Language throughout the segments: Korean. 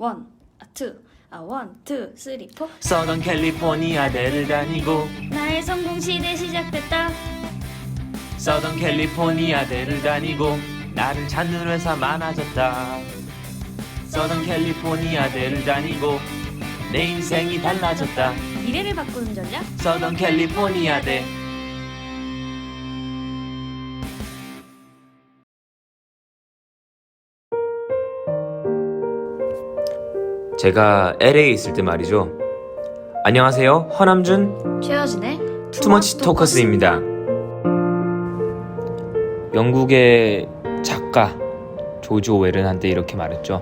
원, 투, 원, 투, 쓰리, 포. 서던 캘리포니아대를 다니고 나의 성공 시대 시작됐다. 서던 캘리포니아대를 다니고 나를 찾는 회사 많아졌다. 서던 캘리포니아대를 다니고 내 인생이 달라졌다. 미래를 바꾸는 전략. 서던 캘리포니아대. 제가 LA에 있을 때 말이죠. 안녕하세요, 허남준 최여진의 투머치 토커스입니다. 영국의 작가 조지 오웰은 한때 이렇게 말했죠.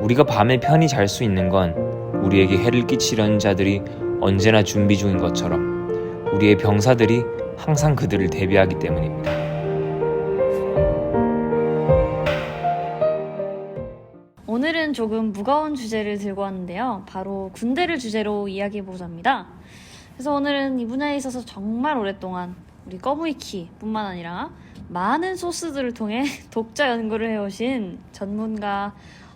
우리가 밤에 편히 잘 수 있는 건 우리에게 해를 끼치려는 자들이 언제나 준비 중인 것처럼 우리의 병사들이 항상 그들을 대비하기 때문입니다. 오늘은 조금 무거운 주제를 들고 왔는데요. 바로 군대를 주제로 이야기해보자 합니다. 그래서 오늘은 이 분야에 있어서 정말 오랫동안 우리 꺼무이키뿐만 아니라 많은 소스들을 통해 독자 연구를 해오신 전문가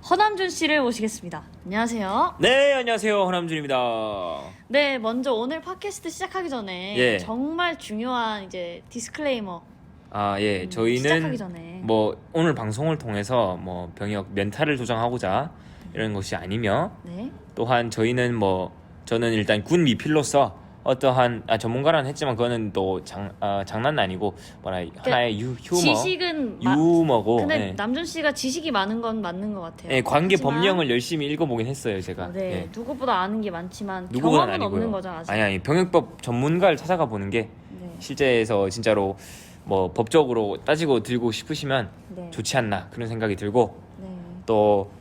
허남준 씨를 모시겠습니다. 안녕하세요. 네, 안녕하세요, 허남준입니다. 네, 먼저 오늘 팟캐스트 시작하기 전에 예. 정말 중요한 이제 디스클레이머 예, 시작하기 저희는 전에 뭐 오늘 방송을 통해서 뭐 병역 멘탈을 조장하고자 이런 것이 아니며 네. 또한 저희는 저는 일단 군 미필로서 어떠한 전문가란 했지만 그거는 또 장난 아니고 하나의 휴머, 지식은 유머고. 근데 예. 남준 씨가 지식이 많은 건 맞는 것 같아요. 예, 관계 하지만 법령을 열심히 읽어보긴 했어요, 제가. 네, 예. 누구보다 아는 게 많지만 누구보다는 경험은 아니고요. 없는 거죠 아직. 아니 병역법 전문가를 찾아가 보는 게 네. 실제에서 진짜로 뭐 법적으로 따지고 들고 싶으시면 네. 좋지 않나 그런 생각이 들고 네. 또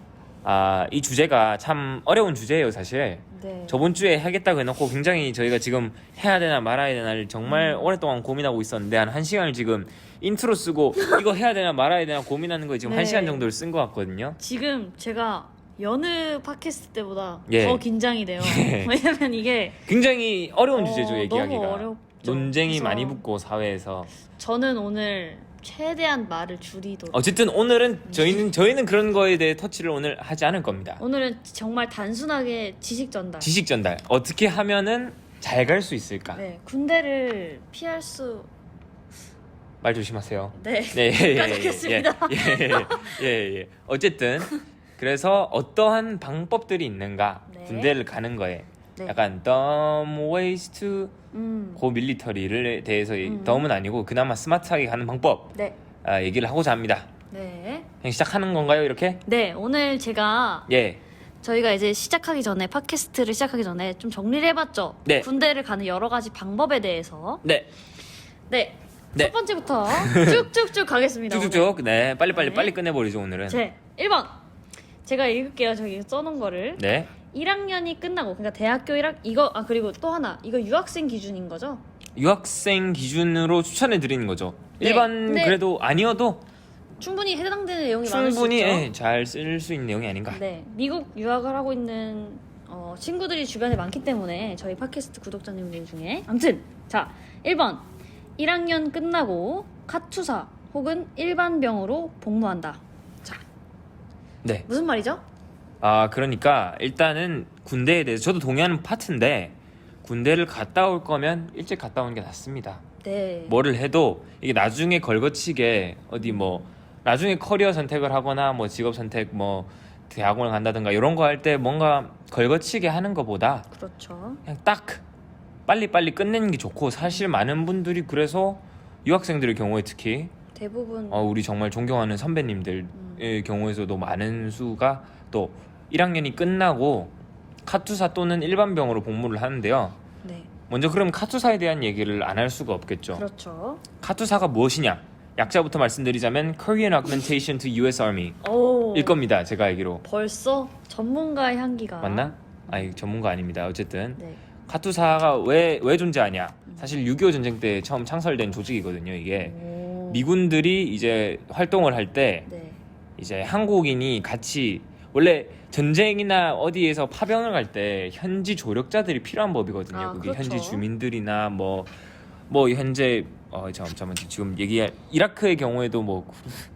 이 주제가 참 어려운 주제예요, 사실. 네. 저번 주에 하겠다고 해놓고 굉장히 저희가 지금 해야 되나 말아야 되나를 정말 오랫동안 고민하고 있었는데 한 1시간을 지금 인트로 쓰고 이거 해야 되나 말아야 되나 고민하는 거에 지금 네. 1시간 정도를 쓴 것 같거든요. 지금 제가 여느 팟캐스트 때보다 예. 더 긴장이 돼요. 예. 왜냐면 이게 굉장히 어려운 주제죠, 얘기하기가. 너무 어렵죠. 논쟁이 그래서 많이 붙고 사회에서. 저는 오늘 최대한 말을 줄이도록. 어쨌든 오늘은 저희는 그런 거에 대해 터치를 오늘 하지 않을 겁니다. 오늘은 정말 단순하게 지식 전달. 지식 전달. 어떻게 하면은 잘 갈 수 있을까? 네, 군대를 피할 수. 말 조심하세요. 네. 네, 까먹겠습니다. 예. 어쨌든 그래서 어떠한 방법들이 있는가? 네. 군대를 가는 거에 네. 약간 dumb ways to go military를 대해서 dumb은 아니고 그나마 스마트하게 가는 방법 네. 얘기를 하고자 합니다. 네. 그냥 시작하는 건가요, 이렇게? 네, 오늘 제가 예. 저희가 이제 시작하기 전에 팟캐스트를 시작하기 전에 좀 정리를 해봤죠. 네. 군대를 가는 여러 가지 방법에 대해서. 네. 네. 네. 첫 번째부터 쭉쭉쭉 가겠습니다. 쭉쭉쭉. 네. 빨리 네. 끝내버리죠, 오늘은. 제 1번. 제가 읽을게요. 저기 써놓은 거를. 네. 1학년이 끝나고 그러니까 대학교 1학 이거 그리고 또 하나 이거 유학생 기준인 거죠? 유학생 기준으로 추천해 드리는 거죠. 네. 일반 근데 그래도 아니어도 충분히 해당되는 내용이 많을 수 충분히 있죠. 잘 쓸 수 있는 내용이 아닌가. 네, 미국 유학을 하고 있는 친구들이 주변에 많기 때문에 저희 팟캐스트 구독자님들 중에 아무튼 자 1번 1학년 끝나고 카투사 혹은 일반병으로 복무한다. 자 네. 무슨 말이죠? 그러니까 일단은 군대에 대해서 저도 동의하는 파트인데 군대를 갔다 올 거면 일찍 갔다 오는 게 낫습니다. 네. 뭐를 해도 이게 나중에 걸거치게 어디 나중에 커리어 선택을 하거나 직업 선택 대학원을 간다든가 이런 거 할 때 뭔가 걸거치게 하는 것보다 그렇죠. 그냥 딱 빨리 끝내는 게 좋고 사실 많은 분들이 그래서 유학생들의 경우에 특히 대부분 우리 정말 존경하는 선배님들의 경우에서도 많은 수가 또 1학년이 끝나고 카투사 또는 일반병으로 복무를 하는데요. 네. 먼저 그럼 카투사에 대한 얘기를 안 할 수가 없겠죠. 그렇죠. 카투사가 무엇이냐? 약자부터 말씀드리자면 Korean Augmentation to U.S. Army 오. 일 겁니다. 제가 알기로. 벌써 전문가의 향기가 맞나? 전문가 아닙니다. 어쨌든 네. 카투사가 왜 존재하냐? 사실 6.25 전쟁 때 처음 창설된 조직이거든요. 이게 오. 미군들이 이제 활동을 할 때 네. 이제 한국인이 같이 원래 전쟁이나 어디에서 파병을 갈 때 현지 조력자들이 필요한 법이거든요. 그게 그렇죠. 현지 주민들이나 현재 잠깐만 지금 이라크의 경우에도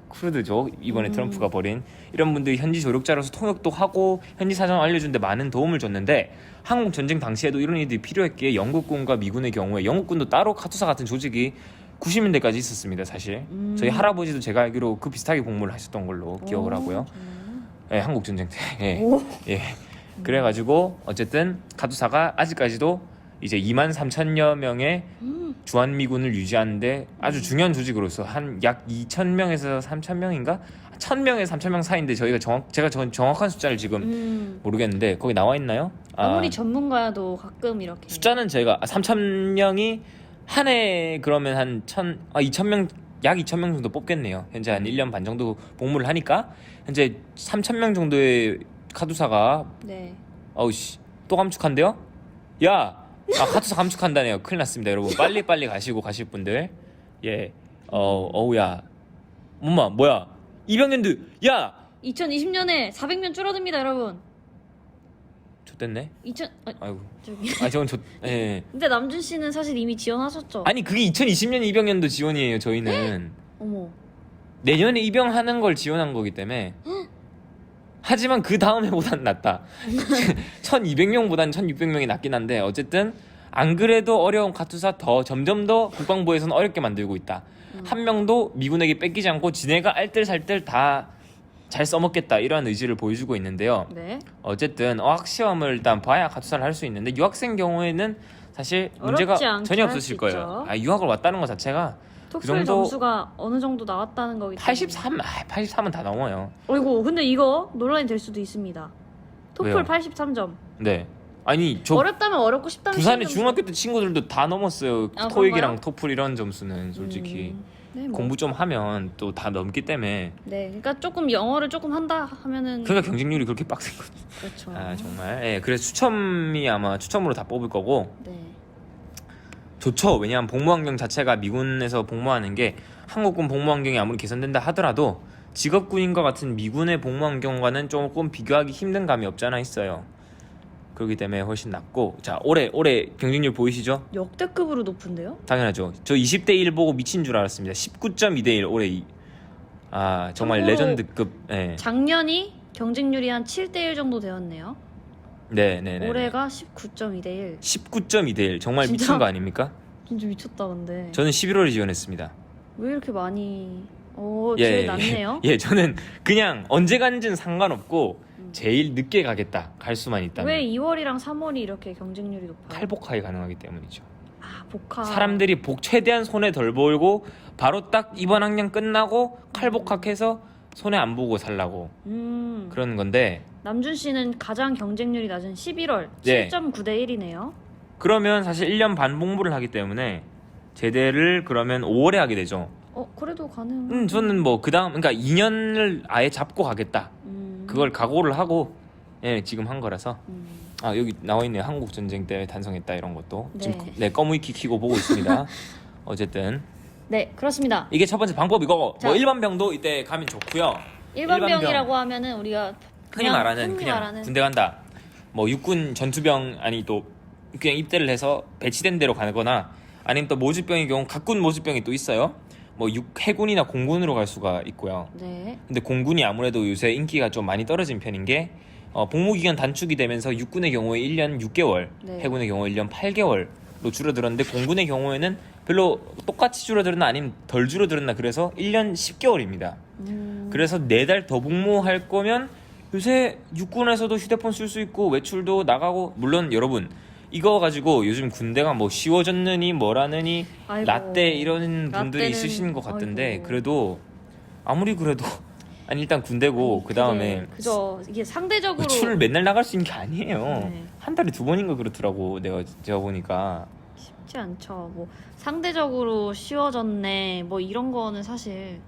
쿠르드족 이번에 트럼프가 벌인 이런 분들이 현지 조력자로서 통역도 하고 현지 사정 알려주는데 많은 도움을 줬는데 한국 전쟁 당시에도 이런 일들이 필요했기에 영국군과 미군의 경우에 영국군도 따로 카투사 같은 조직이 90년대까지 있었습니다. 사실 저희 할아버지도 제가 알기로 그 비슷하게 복무를 하셨던 걸로 기억을 하고요. 예, 한국 전쟁 때. 예. 예. 그래가지고 어쨌든 카투사가 아직까지도 이제 23,000여 명의 주한미군을 유지하는데 아주 중요한 조직으로서 한 약 2,000명에서 3,000명인가? 1,000명에서 3,000명 사이인데 제가 정확한 숫자를 지금 모르겠는데 거기 나와 있나요? 아무리 전문가여도 가끔 이렇게 숫자는 제가 3,000명이 한 해 그러면 한 2,000명 약 2,000명 정도 뽑겠네요. 현재 한 1년 반 정도 복무를 하니까 현재 3,000명 정도의 카투사가 네. 어우씨 또 감축한대요? 카투사 감축한다네요. 큰일 났습니다 여러분. 빨리 가시고 가실 분들 예 어우야 뭐야 이병년들 2020년에 400명 줄어듭니다 여러분. 좋댔네. 아이고 저기. 저건 예. 근데 남준 씨는 사실 이미 지원하셨죠? 아니 그게 2020년 입영년도 지원이에요. 저희는 어머. 내년에 입영하는 걸 지원한 거기 때문에 하지만 그 다음 해보단 낫다. 1200명보단 1600명이 낫긴 한데 어쨌든 안 그래도 어려운 카투사 점점 더 국방부에서는 어렵게 만들고 있다. 한 명도 미군에게 뺏기지 않고 지네가 알뜰살뜰 다 잘 써먹겠다 이런 의지를 보여주고 있는데요. 네. 어쨌든 어학시험을 일단 봐야 카투사를 할 수 있는데 유학생 경우에는 사실 문제가 전혀 없으실 거예요. 유학을 왔다는 것 자체가 토플 그 정도 점수가 어느 정도 나왔다는 거기 때문에 83은 다 넘어요. 어이구 근데 이거 논란이 될 수도 있습니다. 토플 왜요? 83점. 네. 아니 저 어렵다면 어렵고 쉽다면 부산의 쉽은 중학교 때 친구들도 다 넘었어요. 아, 토익이랑 그런가요? 토플 이런 점수는 솔직히 네, 뭐. 공부 좀 하면 또 다 넘기 때문에 네, 그러니까 조금 영어를 조금 한다 하면은 그러니까 경쟁률이 그렇게 빡센거든요. 그렇죠. 정말. 예, 그래서 추첨으로 다 뽑을 거고 네. 좋죠. 왜냐하면 복무 환경 자체가 미군에서 복무하는 게 한국군 복무 환경이 아무리 개선된다 하더라도 직업군인과 같은 미군의 복무 환경과는 조금 비교하기 힘든 감이 없지 않아 있어요. 그렇기 때문에 훨씬 낫고 자 올해 경쟁률 보이시죠? 역대급으로 높은데요? 당연하죠. 저 20대 1 보고 미친 줄 알았습니다. 19.2대 1 올해 정말 참고로 레전드급. 예. 작년이 경쟁률이 한 7대 1 정도 되었네요. 네네네. 올해가 19.2대 1. 19.2대 1 정말 진짜? 미친 거 아닙니까? 진짜 미쳤다 근데. 저는 11월에 지원했습니다. 왜 이렇게 많이 제일 낫네요. 예, 저는 그냥 언제 가는지는 상관없고 제일 늦게 갈 수만 있다면. 왜 2월이랑 3월이 이렇게 경쟁률이 높아요? 칼복하기 가능하기 때문이죠. 복학. 사람들이 최대한 손에 덜 벌고 바로 딱 이번 학년 끝나고 칼복학해서 손에 안 보고 살라고 그런 건데 남준 씨는 가장 경쟁률이 낮은 11월 네. 7.9대 1이네요. 그러면 사실 1년 반 복무를 하기 때문에 제대를 그러면 5월에 하게 되죠. 그래도 가능. 저는 뭐 그다음 그러니까 2년을 아예 잡고 가겠다. 그걸 각오를 하고 지금 한 거라서. 여기 나와 있네요. 한국 전쟁 때 탄생했다 이런 것도. 네. 지금 꺼무이키 키고 보고 있습니다. 어쨌든 네, 그렇습니다. 이게 첫 번째 방법이고 자. 뭐 일반 병도 이때 가면 좋고요. 일반 병이라고 하면은 우리가 흔히 말하는 그냥 군대 간다. 뭐 육군 전투병 아니 또 그냥 입대를 해서 배치된 데로 가거나 아니면 또 모집병의 경우 각군 모집병이 또 있어요. 뭐 해군이나 공군으로 갈 수가 있고요. 네. 근데 공군이 아무래도 요새 인기가 좀 많이 떨어진 편인 게 복무기간 단축이 되면서 육군의 경우에 1년 6개월, 네. 해군의 경우에 1년 8개월로 줄어들었는데 공군의 경우에는 별로 똑같이 줄어들었나 아니면 덜 줄어들었나 그래서 1년 10개월입니다. 그래서 4달 더 복무할 거면 요새 육군에서도 휴대폰 쓸 수 있고 외출도 나가고 물론 여러분 이거 가지고 요즘 군대가 뭐 쉬워졌느니 뭐라느니 아이고, 라떼 이런 분들이 라떼는, 있으신 것 같던데 아이고. 그래도 아무리 그래도 아니 일단 군대고 그 다음에 그죠. 이게 상대적으로 외출을 맨날 나갈 수 있는 게 아니에요. 네. 한 달에 2번인가 그렇더라고 제가 보니까. 쉽지 않죠. 뭐 상대적으로 쉬워졌네. 뭐 이런 거는 사실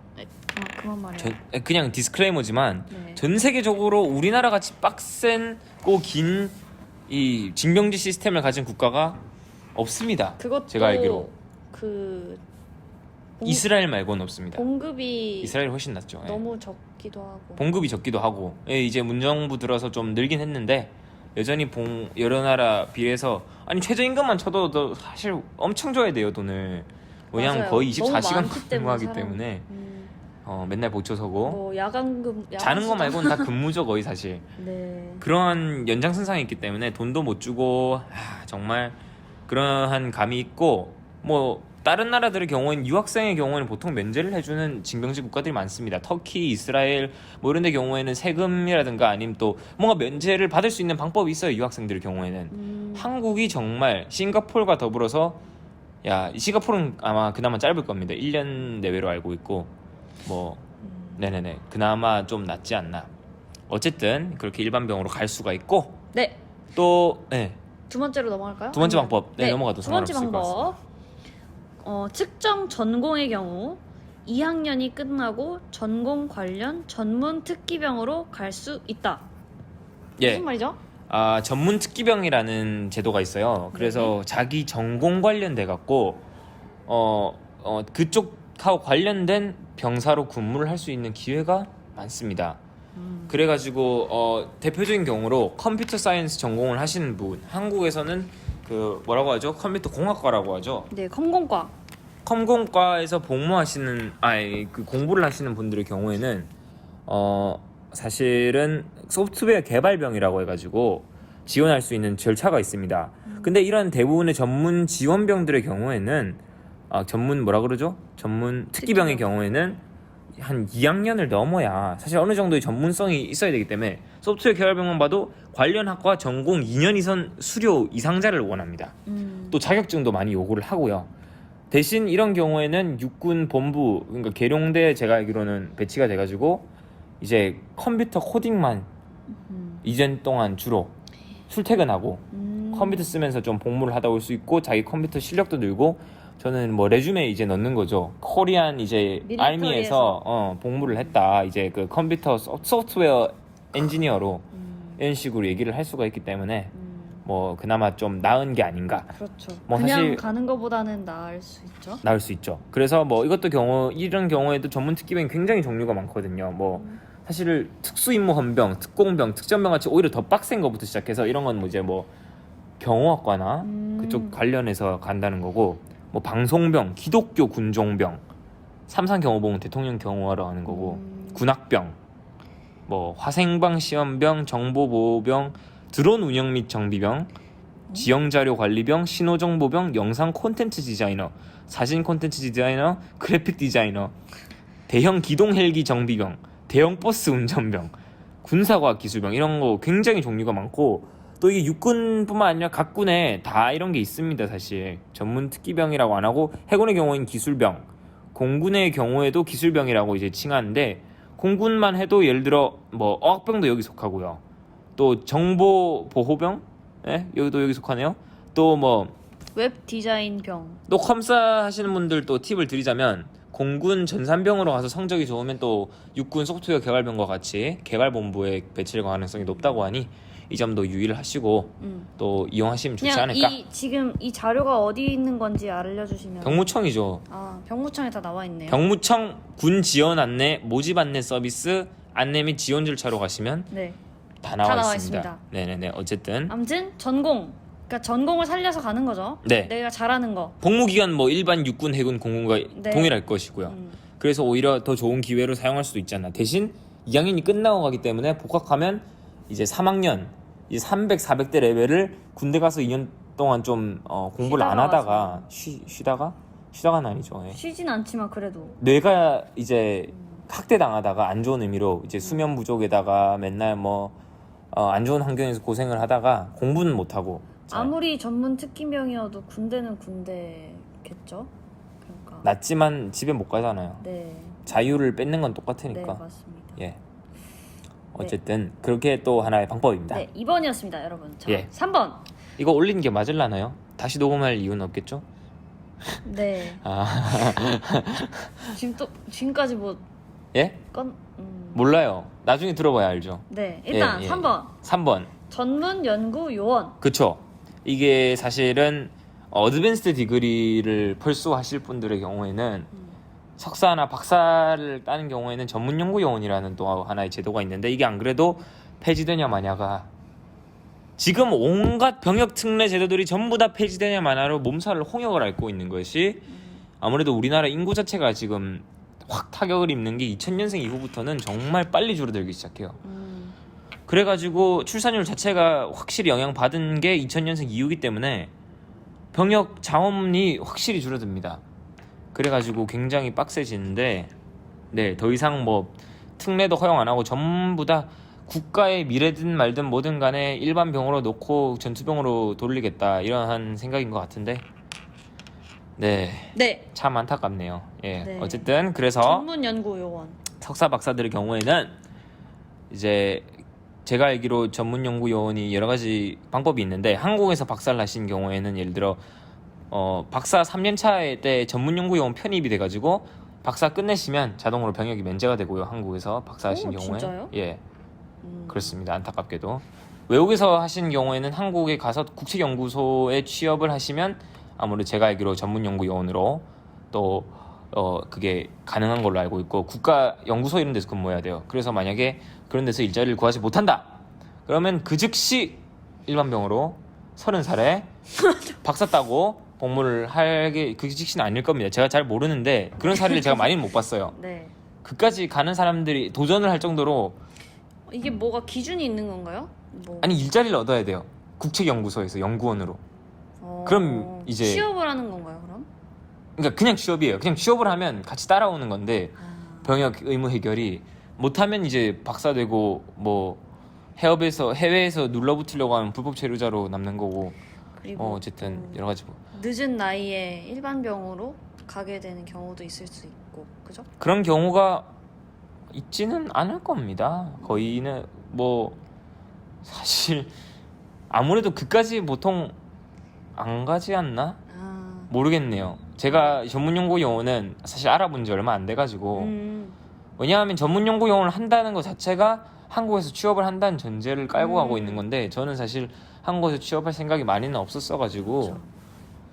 그만 말해요. 그냥 디스클레이머지만 네. 전 세계적으로 우리나라 같이 빡센고 긴 이 징병제 시스템을 가진 국가가 없습니다. 그것도 제가 알기로 이스라엘 말고는 없습니다. 봉급이 이스라엘이 훨씬 낫죠. 너무 적기도 하고. 봉급이 적기도 하고 이제 문정부 들어서 좀 늘긴 했는데 여전히 여러 나라 비해서 아니 최저임금만 쳐도 사실 엄청 줘야 돼요 돈을. 왜냐면 맞아요. 거의 너무 24시간 많기 때문에 근무하기 사람이. 때문에 맨날 보초 서고 뭐 야간근 자는 거 말고는 다 근무죠 거의 사실. 네. 그런 연장선상이 있기 때문에 돈도 못 주고 정말 그러한 감이 있고 뭐 다른 나라들의 경우에는 유학생의 경우에는 보통 면제를 해주는 징병제 국가들이 많습니다. 터키, 이스라엘 뭐 이런 데 경우에는 세금이라든가 아니면 또 뭔가 면제를 받을 수 있는 방법이 있어요. 유학생들의 경우에는. 한국이 정말 싱가포르가 더불어서 싱가포르는 아마 그나마 짧을 겁니다. 1년 내외로 알고 있고 뭐 네네네 그나마 좀 낫지 않나. 어쨌든 그렇게 일반 병으로 갈 수가 있고 네. 또 두 번째로 넘어갈까요? 두 번째 아니면- 방법 넘어가도 두 번째 상관없을 것 같습니다. 방법. 측정 전공의 경우 2학년이 끝나고 전공 관련 전문 특기병으로 갈 수 있다. 무슨 말이죠? 전문 특기병이라는 제도가 있어요. 그래서 자기 전공 관련돼 갖고 그쪽하고 관련된 병사로 근무를 할 수 있는 기회가 많습니다. 그래가지고 대표적인 경우로 컴퓨터 사이언스 전공을 하시는 분, 한국에서는 그 뭐라고 하죠? 컴퓨터 공학과라고 하죠. 네, 컴공과. 컴공과에서 복무하시는 그 공부를 하시는 분들의 경우에는 사실은 소프트웨어 개발병이라고 해가지고 지원할 수 있는 절차가 있습니다. 근데 이런 대부분의 전문 지원병들의 경우에는 전문 뭐라 그러죠? 전문 특기병의 경우에는 한 2학년을 넘어야 사실 어느 정도의 전문성이 있어야 되기 때문에 소프트웨어 개발병만 봐도 관련 학과 전공 2년 이상 수료 이상자를 원합니다. 또 자격증도 많이 요구를 하고요. 대신 이런 경우에는 육군 본부 그러니까 계룡대 제가 알기로는 배치가 돼가지고 이제 컴퓨터 코딩만 2년 동안 주로 출퇴근하고 컴퓨터 쓰면서 좀 복무를 하다 올 수 있고 자기 컴퓨터 실력도 늘고 저는 뭐 레주메에 이제 넣는 거죠. 코리안 이제 알미에서 복무를 했다. 이제 그 컴퓨터 소프트웨어 엔지니어로 이런 식으로 얘기를 할 수가 있기 때문에 뭐 그나마 좀 나은 게 아닌가. 그렇죠. 뭐 그냥 사실 가는 것보다는 나을 수 있죠. 나을 수 있죠. 그래서 뭐 이런 경우에도 전문 특기병이 굉장히 종류가 많거든요. 뭐 사실 특수임무 헌병, 특공병, 특전병 같이 오히려 더 빡센 거부터 시작해서 이런 건 뭐 이제 뭐 경호학과나 그쪽 관련해서 간다는 거고 뭐 방송병, 기독교 군종병, 삼산 경호봉은 대통령 경호하러 가는 거고 군악병, 뭐 화생방 시험병, 정보보호병, 드론 운영 및 정비병, 지형자료 관리병, 신호정보병, 영상 콘텐츠 디자이너, 사진 콘텐츠 디자이너, 그래픽 디자이너, 대형 기동 헬기 정비병, 대형 버스 운전병, 군사과학 기술병 이런 거 굉장히 종류가 많고 또 이게 육군뿐만 아니라 각 군에 다 이런 게 있습니다. 사실 전문 특기병이라고 안 하고 해군의 경우에는 기술병, 공군의 경우에도 기술병이라고 이제 칭하는데 공군만 해도 예를 들어 뭐 어학병도 여기 속하고요. 또 정보보호병, 여기 속하네요. 또 뭐 웹 디자인병. 또 컴사 하시는 분들 또 팁을 드리자면 공군 전산병으로 가서 성적이 좋으면 또 육군 소프트웨어 개발병과 같이 개발본부에 배치될 가능성이 높다고 하니 이 점도 유의를 하시고 또 이용하시면 좋지 그냥 않을까. 지금 이 자료가 어디 있는 건지 알려주시면. 병무청이죠. 병무청에 다 나와 있네요. 병무청 군 지원 안내, 모집 안내 서비스 안내 및 지원 절차로 가시면 네. 다 나와 나와 있습니다. 있습니다. 네네네. 어쨌든 아무튼 전공. 그러니까 전공을 살려서 가는 거죠. 네. 내가 잘하는 거. 복무 기간 뭐 일반 육군, 해군, 공군과 네. 동일할 것이고요. 그래서 오히려 더 좋은 기회로 사용할 수도 있지 않나. 대신 2학년이 끝나고 가기 때문에 복학하면 이제 3학년 이제 300, 400대 레벨을 군대 가서 2년 동안 좀 공부를 안 하다가 쉬다가는 아니죠. 예. 쉬진 않지만 그래도. 뇌가 이제 학대당하다가 안 좋은 의미로 이제 수면 부족에다가 맨날 뭐 안 좋은 환경에서 고생을 하다가 공부는 못 하고 아무리 전문 특기병이어도 군대는 군대겠죠. 그러니까. 낮지만 집에 못 가잖아요. 네. 자유를 뺏는 건 네, 똑같으니까. 맞습니다. 예. 어쨌든 그렇게 또 하나의 방법입니다. 네, 2번이었습니다, 여러분. 자, 예. 3번. 이거 올리는 게 맞을라나요? 다시 녹음할 이유는 없겠죠? 네. 지금까지 뭐 예? 몰라요. 나중에 들어봐야 알죠. 네, 일단 예. 3번. 3번. 전문 연구 요원. 그쵸. 이게 사실은 어드밴스드 디그리를 펄수하실 분들의 경우에는 석사나 박사를 따는 경우에는 전문연구요원이라는 또 하나의 제도가 있는데 이게 안 그래도 폐지되냐 마냐가 지금 온갖 병역 특례 제도들이 전부 다 폐지되냐 마냐로 몸살을 홍역을 앓고 있는 것이 아무래도 우리나라 인구 자체가 지금 확 타격을 입는 게 2000년생 이후부터는 정말 빨리 줄어들기 시작해요. 음. 그래가지고 출산율 자체가 확실히 영향받은 게 2000년생 이후기 때문에 병역 자원이 확실히 줄어듭니다. 그래가지고 굉장히 빡세지는데 네, 더 이상 뭐 특례도 허용 안 하고 전부 다 국가의 미래든 말든 뭐든 간에 일반 병으로 놓고 전투병으로 돌리겠다 이런 생각인 것 같은데 네, 네. 참 안타깝네요. 예, 네. 어쨌든 그래서 전문 연구 요원. 석사 박사들의 경우에는 이제 제가 알기로 전문 연구 요원이 여러 가지 방법이 있는데 한국에서 박사를 하신 경우에는 예를 들어 박사 3년 차에 때 전문 연구 요원 편입이 돼가지고 박사 끝내시면 자동으로 병역이 면제가 되고요. 한국에서 박사 하신 오, 경우에 진짜요? 예, 그렇습니다. 안타깝게도 외국에서 하신 경우에는 한국에 가서 국책연구소에 취업을 하시면 아무래도 제가 알기로 전문 연구 요원으로 또 그게 가능한 걸로 알고 있고 국가 연구소 이런 데서 근무해야 돼요. 그래서 만약에 그런 데서 일자리를 구하지 못한다 그러면 그 즉시 일반병으로 30살에 박사 따고 복무를 하게 그 즉시는 아닐 겁니다. 제가 잘 모르는데 그런 사례를 제가 많이는 못 봤어요. 네. 그까지 가는 사람들이 도전을 할 정도로 이게 뭐가 기준이 있는 건가요? 뭐. 아니 일자리를 얻어야 돼요. 국책연구소에서 연구원으로. 그럼 이제 취업을 하는 건가요, 그럼? 그러니까 그냥 취업이에요. 그냥 취업을 하면 같이 따라오는 건데 병역 의무 해결이 못하면 이제 박사 되고 뭐 해외에서 눌러붙으려고 하면 불법 체류자로 남는 거고 그리고 어쨌든 여러 가지 늦은 나이에 일반 병으로 가게 되는 경우도 있을 수 있고, 그죠? 그런 경우가 있지는 않을 겁니다. 거의는 뭐 사실 아무래도 그까지 보통 안 가지 않나? 모르겠네요. 제가 전문연구 요원은 사실 알아본 지 얼마 안 돼가지고 왜냐하면 전문연구 요원을 한다는 것 자체가 한국에서 취업을 한다는 전제를 깔고 가고 있는 건데 저는 사실 한국에서 취업할 생각이 많이는 없었어가지고 그렇죠.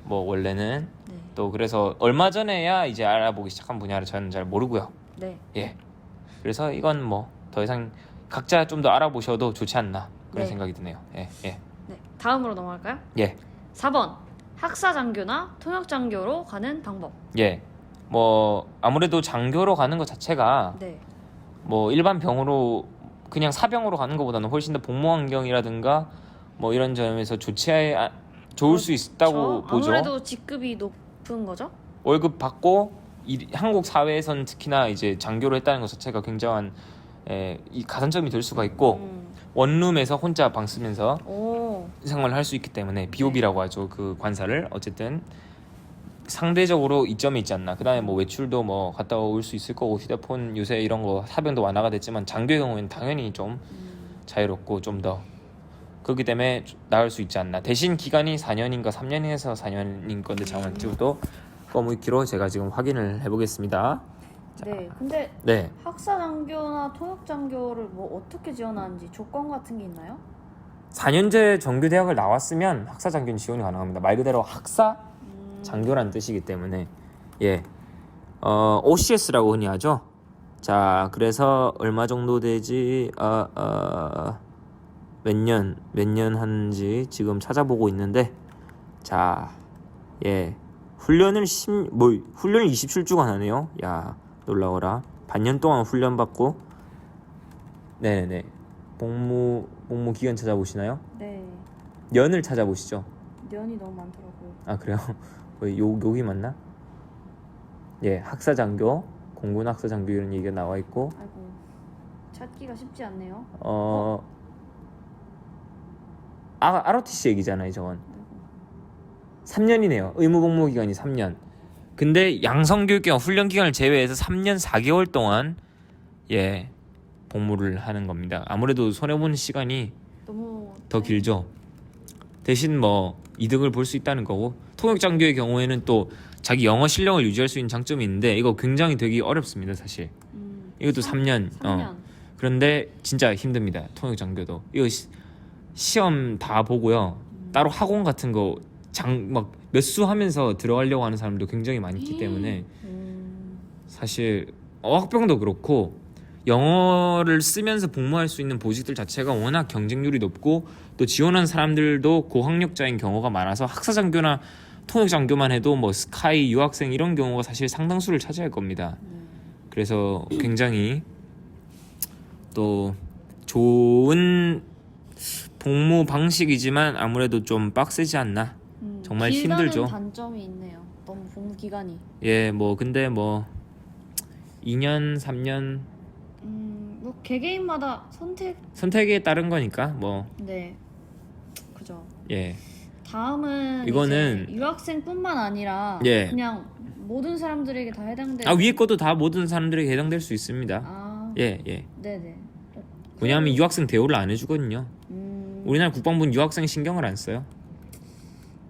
뭐 원래는 네. 또 그래서 얼마 전에야 이제 알아보기 시작한 분야를 저는 잘 모르고요. 네. 예. 그래서 이건 뭐 더 이상 각자 좀 더 알아보셔도 좋지 않나 그런 네. 생각이 드네요. 예, 예, 네. 다음으로 넘어갈까요? 예, 4번. 학사 장교나 통역 장교로 가는 방법. 예. 뭐 아무래도 장교로 가는 것 자체가 네. 뭐 일반 병으로 그냥 사병으로 가는 것보다는 훨씬 더 복무 환경이라든가 뭐 이런 점에서 좋을 수 있다고 보죠. 아무래도 직급이 높은 거죠? 월급 받고 한국 사회에선 특히나 이제 장교로 했다는 것 자체가 굉장한 이 가산점이 될 수가 있고 원룸에서 혼자 방 쓰면서 오. 생활을 할 수 있기 때문에 비오비라고 하죠. 그 관사를 어쨌든 상대적으로 이점이 있지 않나. 그다음에 뭐 외출도 뭐 갔다 올 수 있을 거고 휴대폰 요새 이런 거 사병도 완화가 됐지만 장교의 경우에는 당연히 좀 자유롭고 좀 더 그렇기 때문에 나을 수 있지 않나. 대신 기간이 4년인가 3년에서 4년인 건데 잠깐만요. 꺼무기로 제가 지금 확인을 해보겠습니다. 네. 근데 네. 학사 장교나 통역 장교를 뭐 어떻게 지원하는지 조건 같은 게 있나요? 4년제 정규 대학을 나왔으면 학사 장교는 지원이 가능합니다. 말 그대로 학사 장교란 뜻이기 때문에 예, OCS라고 흔히 하죠. 자, 그래서 얼마 정도 되지? 몇 년 하는지 지금 찾아보고 있는데, 자, 예, 훈련을 27주간 하네요. 야, 놀라워라. 반년 동안 훈련 받고, 네네네. 복무 기간 찾아보시나요? 네. 년을 찾아보시죠. 년이 너무 많더라고요. 아, 그래요? 여기 맞나? 예, 학사 장교, 공군 학사 장교 이런 얘기가 나와 있고, 아이고, 찾기가 쉽지 않네요. ROTC 얘기잖아요, 저건. 3년이네요. 의무 복무 기간이 3년. 근데 양성교육 기간, 훈련 기간을 제외해서 3년 4개월 동안 예, 복무를 하는 겁니다. 아무래도 손해보는 시간이 너무 더 길죠. 대신 뭐 이득을 볼 수 있다는 거고, 통역 장교의 경우에는 또 자기 영어 실력을 유지할 수 있는 장점이 있는데 이거 굉장히 되기 어렵습니다, 사실. 이것도 3년. 3년. 그런데 진짜 힘듭니다. 통역 장교도. 이거 시험 다 보고요. 따로 학원 같은 거 막 몇 수 하면서 들어가려고 하는 사람도 굉장히 많이 있기 때문에 사실 어학병도 그렇고 영어를 쓰면서 복무할 수 있는 보직들 자체가 워낙 경쟁률이 높고 또 지원한 사람들도 고학력자인 경우가 많아서 학사장교나 통역장교만 해도 뭐 스카이 유학생 이런 경우가 사실 상당수를 차지할 겁니다. 그래서 굉장히 또 좋은 복무 방식이지만 아무래도 좀 빡세지 않나. 정말 길다는 힘들죠. 단점이 있네요. 너무 복무 기간이. 예, 뭐 근데 뭐 2년, 3년 뭐 개개인마다 선택에 따른 거니까 뭐 네, 그죠. 예. 다음은 이거는 이제 유학생뿐만 아니라 예. 그냥 모든 사람들에게 다 해당되는. 아, 위에 것도 다 모든 사람들에게 해당될 수 있습니다. 아, 예, 예. 네네. 왜냐하면 유학생 대우를 안 해주거든요. 우리나라 국방부는 유학생 신경을 안 써요.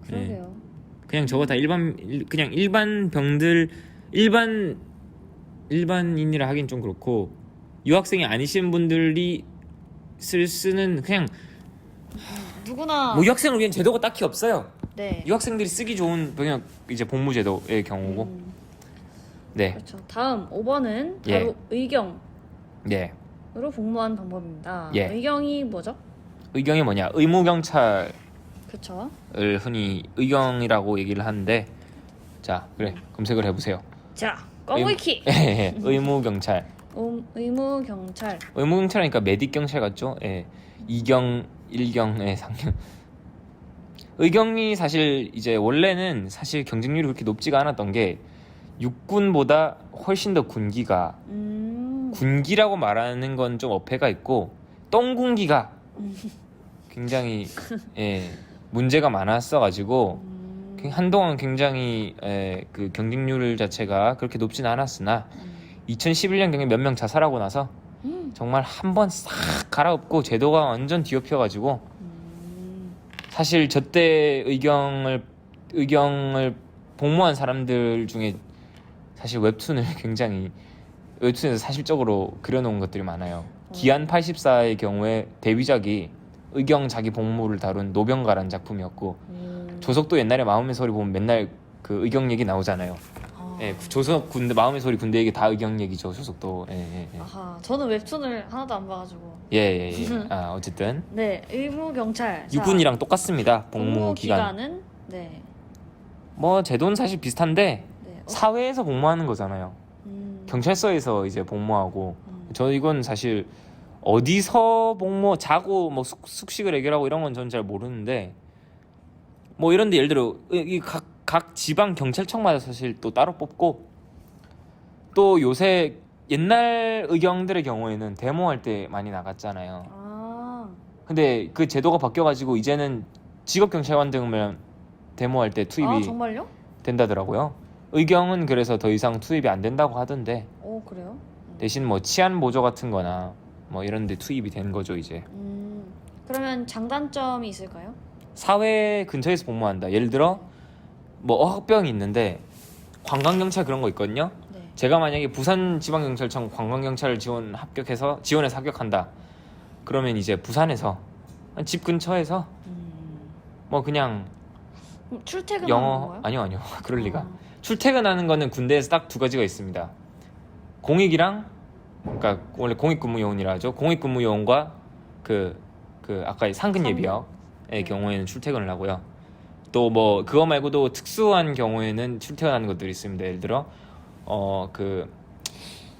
그러게요. 그냥 저거 다 그냥 일반 병들 일반인이라 하긴 좀 그렇고 유학생이 아니신 분들이 쓰는 그냥 누구나. 뭐 유학생을 위한 제도가 딱히 없어요. 네. 유학생들이 쓰기 좋은 병역 이제 복무 제도의 경우고. 네. 그렇죠. 다음 5번은 예. 바로 의경으로 예. 복무하는 방법입니다. 예. 의경이 뭐죠? 의경이 뭐냐? 의무 경찰을 그렇죠. 흔히 의경이라고 얘기를 하는데 자, 그래. 검색을 해 보세요. 자, 꺼무이키. 의무 경찰. 의무 경찰. 의무 경찰이니까 메딕 경찰 같죠? 예. 2경, 1경, 3경. 의경이 사실 이제 원래는 사실 경쟁률이 그렇게 높지가 않았던 게 육군보다 훨씬 더 군기가 군기라고 말하는 건 좀 어폐가 있고 똥군기가 굉장히 예, 문제가 많았어가지고 한동안 굉장히 그 경쟁률 자체가 그렇게 높지는 않았으나 2011년 경에 몇 명 자살하고 나서 정말 한 번 싹 갈아엎고 제도가 완전 뒤엎여가지고 사실 저때 의경을 복무한 사람들 중에 사실 웹툰을 굉장히 웹툰에서 사실적으로 그려놓은 것들이 많아요. 기안 84의 경우에 데뷔작이 의경 자기 복무를 다룬 노병가라는 작품이었고 조석도 옛날에 마음의 소리 보면 맨날 그 의경 얘기 나오잖아요. 예, 조석 군대 마음의 소리 군대 얘기 다 의경 얘기죠. 조석도. 예. 아하, 저는 웹툰을 하나도 안 봐가지고. 예. 아, 어쨌든 네, 의무 경찰. 육군이랑 똑같습니다. 복무 기간. 기간은 네. 뭐 제도는 사실 비슷한데 네. 사회에서 복무하는 거잖아요. 경찰서에서 이제 복무하고 저 이건 사실 어디서 자고 뭐 숙식을 해결하고 이런 건 저는 잘 모르는데 뭐 이런데 예를 들어 각 지방 경찰청마다 사실 또 따로 뽑고 또 요새 옛날 의경들의 경우에는 데모할 때 많이 나갔잖아요. 근데 그 제도가 바뀌어가지고 이제는 직업 경찰관 등은 데모할 때 투입이 정말요? 된다더라고요. 의경은 그래서 더 이상 투입이 안 된다고 하던데. 그래요? 대신 뭐 치안 보조 같은 거나 뭐 이런 데 투입이 된 거죠, 이제. 그러면 장단점이 있을까요? 사회 근처에서 복무한다. 예를 들어 뭐 어학병이 있는데 관광경찰 그런 거 있거든요. 네. 제가 만약에 부산지방경찰청 관광경찰을 지원해서 합격한다. 그러면 이제 부산에서 집 근처에서 뭐 그냥 출퇴근하는 영어 건가요? 아니요. 그럴 리가. 출퇴근하는 거는 군대에서 딱 두 가지가 있습니다. 공익이랑 그러니까 원래 공익근무요원이라 하죠. 공익근무요원과 그 아까 상근 예비역의 경우에는 출퇴근을 하고요. 또 뭐 그거 말고도 특수한 경우에는 출퇴근하는 것들이 있습니다. 예를 들어 그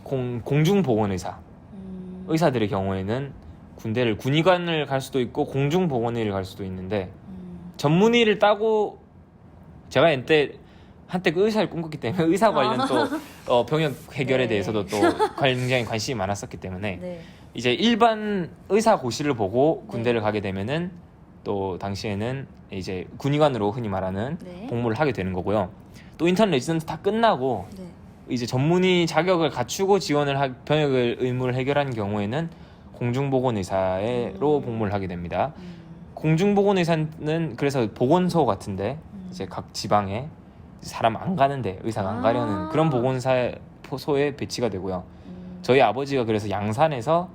공중보건의사 의사들의 경우에는 군대를 군의관을 갈 수도 있고 공중보건의를 갈 수도 있는데 전문의를 따고 제가 한때 그 의사를 꿈꿨기 때문에 의사 관련 또 병역 해결에 네. 대해서도 또 굉장히 관심이 많았었기 때문에 네. 이제 일반 의사 고시를 보고 군대를 가게 되면은 또 당시에는 이제 군의관으로 흔히 말하는 네. 복무를 하게 되는 거고요. 또 인턴 레지던트 다 끝나고 네. 이제 전문의 자격을 갖추고 병역을 의무를 해결한 경우에는 공중보건의사로 복무를 하게 됩니다. 공중보건의사는 그래서 보건소 같은데 이제 각 지방에 사람 안 가는데 의사가 안 가려는 그런 보건소에 배치가 되고요. 저희 아버지가 그래서 양산에서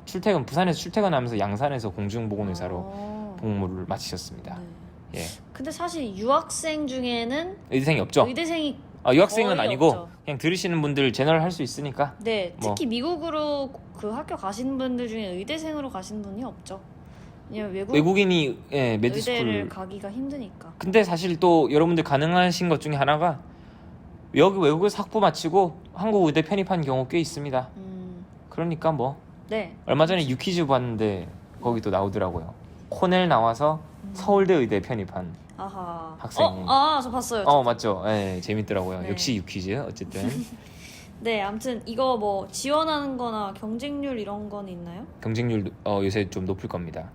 부산에서 출퇴근하면서 양산에서 공중보건의사로 복무를 마치셨습니다. 네. 예. 근데 사실 유학생 중에는 의대생이 없죠. 의대생이 유학생은 거의 아니고 없죠. 그냥 들으시는 분들 제너럴 할 수 있으니까. 네, 뭐. 특히 미국으로 그 학교 가신 분들 중에 의대생으로 가신 분이 없죠. 왜냐면 외국인이 의대를 메디스쿨 가기가 힘드니까. 근데 사실 또 여러분들 가능하신 것 중에 하나가 여기 외국에서 학부 마치고 한국 의대 편입한 경우 꽤 있습니다. 그러니까 뭐 네. 얼마 전에 유퀴즈 봤는데 거기도 나오더라고요. 코넬 나와서 서울대 의대 편입한 아하. 학생이. 저 봤어요. 맞죠. 예, 재밌더라고요. 네. 역시 유퀴즈 어쨌든. 네, 아무튼 이거 뭐 지원하는 거나 경쟁률 이런 건 있나요? 경쟁률 요새 좀 높을 겁니다.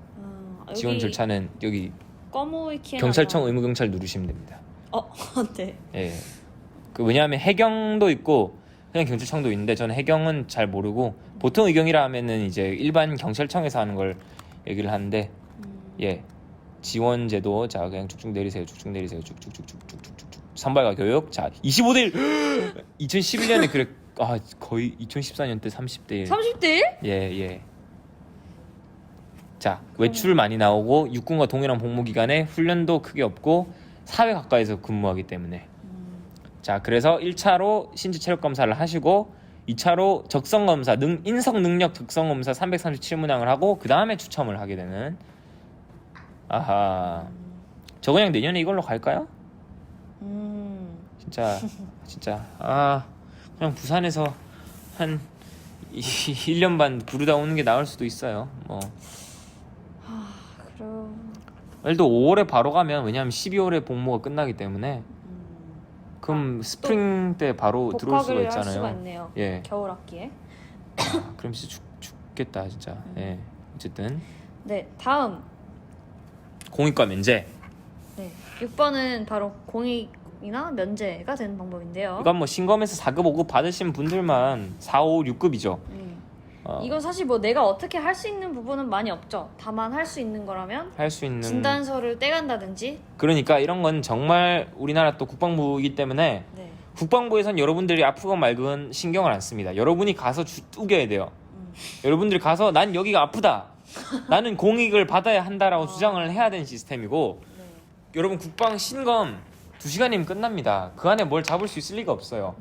지원 여기 절차는 여기 꺼무위키에 경찰청 의무경찰 누르시면 됩니다. 네. 예. 그 왜냐하면 해경도 있고 그냥 경찰청도 있는데 저는 해경은 잘 모르고 보통 의경이라 하면은 이제 일반 경찰청에서 하는 걸 얘기를 하는데 예. 지원제도 자 그냥 쭉쭉 내리세요. 쭉쭉쭉쭉쭉쭉쭉쭉쭉 선발과 교육 자 25대 1 2011년에 그래 거의 2014년 때 30대 1 30대 1? 예. 자 외출 많이 나오고 육군과 동일한 복무 기간에 훈련도 크게 없고 사회 가까이서 근무하기 때문에 자 그래서 1차로 신체 체력 검사를 하시고 2차로 적성 검사 인성 능력 적성 검사 337문항을 하고 그 다음에 추첨을 하게 되는 아하 저 그냥 내년에 이걸로 갈까요? 진짜 그냥 부산에서 한 1년 반 부르다 오는 게 나을 수도 있어요. 뭐 그럼 예를 들어 5월에 바로 가면 왜냐하면 12월에 복무가 끝나기 때문에 그럼 스프링 때 바로 들어올 수가 복학을 할 있잖아요. 수가 있네요. 예. 겨울 학기에. 그럼 진짜 죽겠다 진짜. 예. 어쨌든 네, 다음. 공익과 면제. 네. 6번은 바로 공익이나 면제가 되는 방법인데요. 이건 뭐 신검에서 4급 5급 받으신 분들만 4, 5, 6급이죠. 이건 사실 뭐 내가 어떻게 할 수 있는 부분은 많이 없죠. 다만 할 수 있는 거라면 할 수 있는 진단서를 떼간다든지. 그러니까 이런 건 정말 우리나라 또 국방부이기 때문에 네. 국방부에선 여러분들이 아프건 말건 신경을 안 씁니다. 여러분이 가서 우겨야 돼요. 여러분들이 가서 난 여기가 아프다. 나는 공익을 받아야 한다라고 주장을 해야 되는 시스템이고 네. 여러분 국방 신검 2시간이면 끝납니다. 그 안에 뭘 잡을 수 있을 리가 없어요.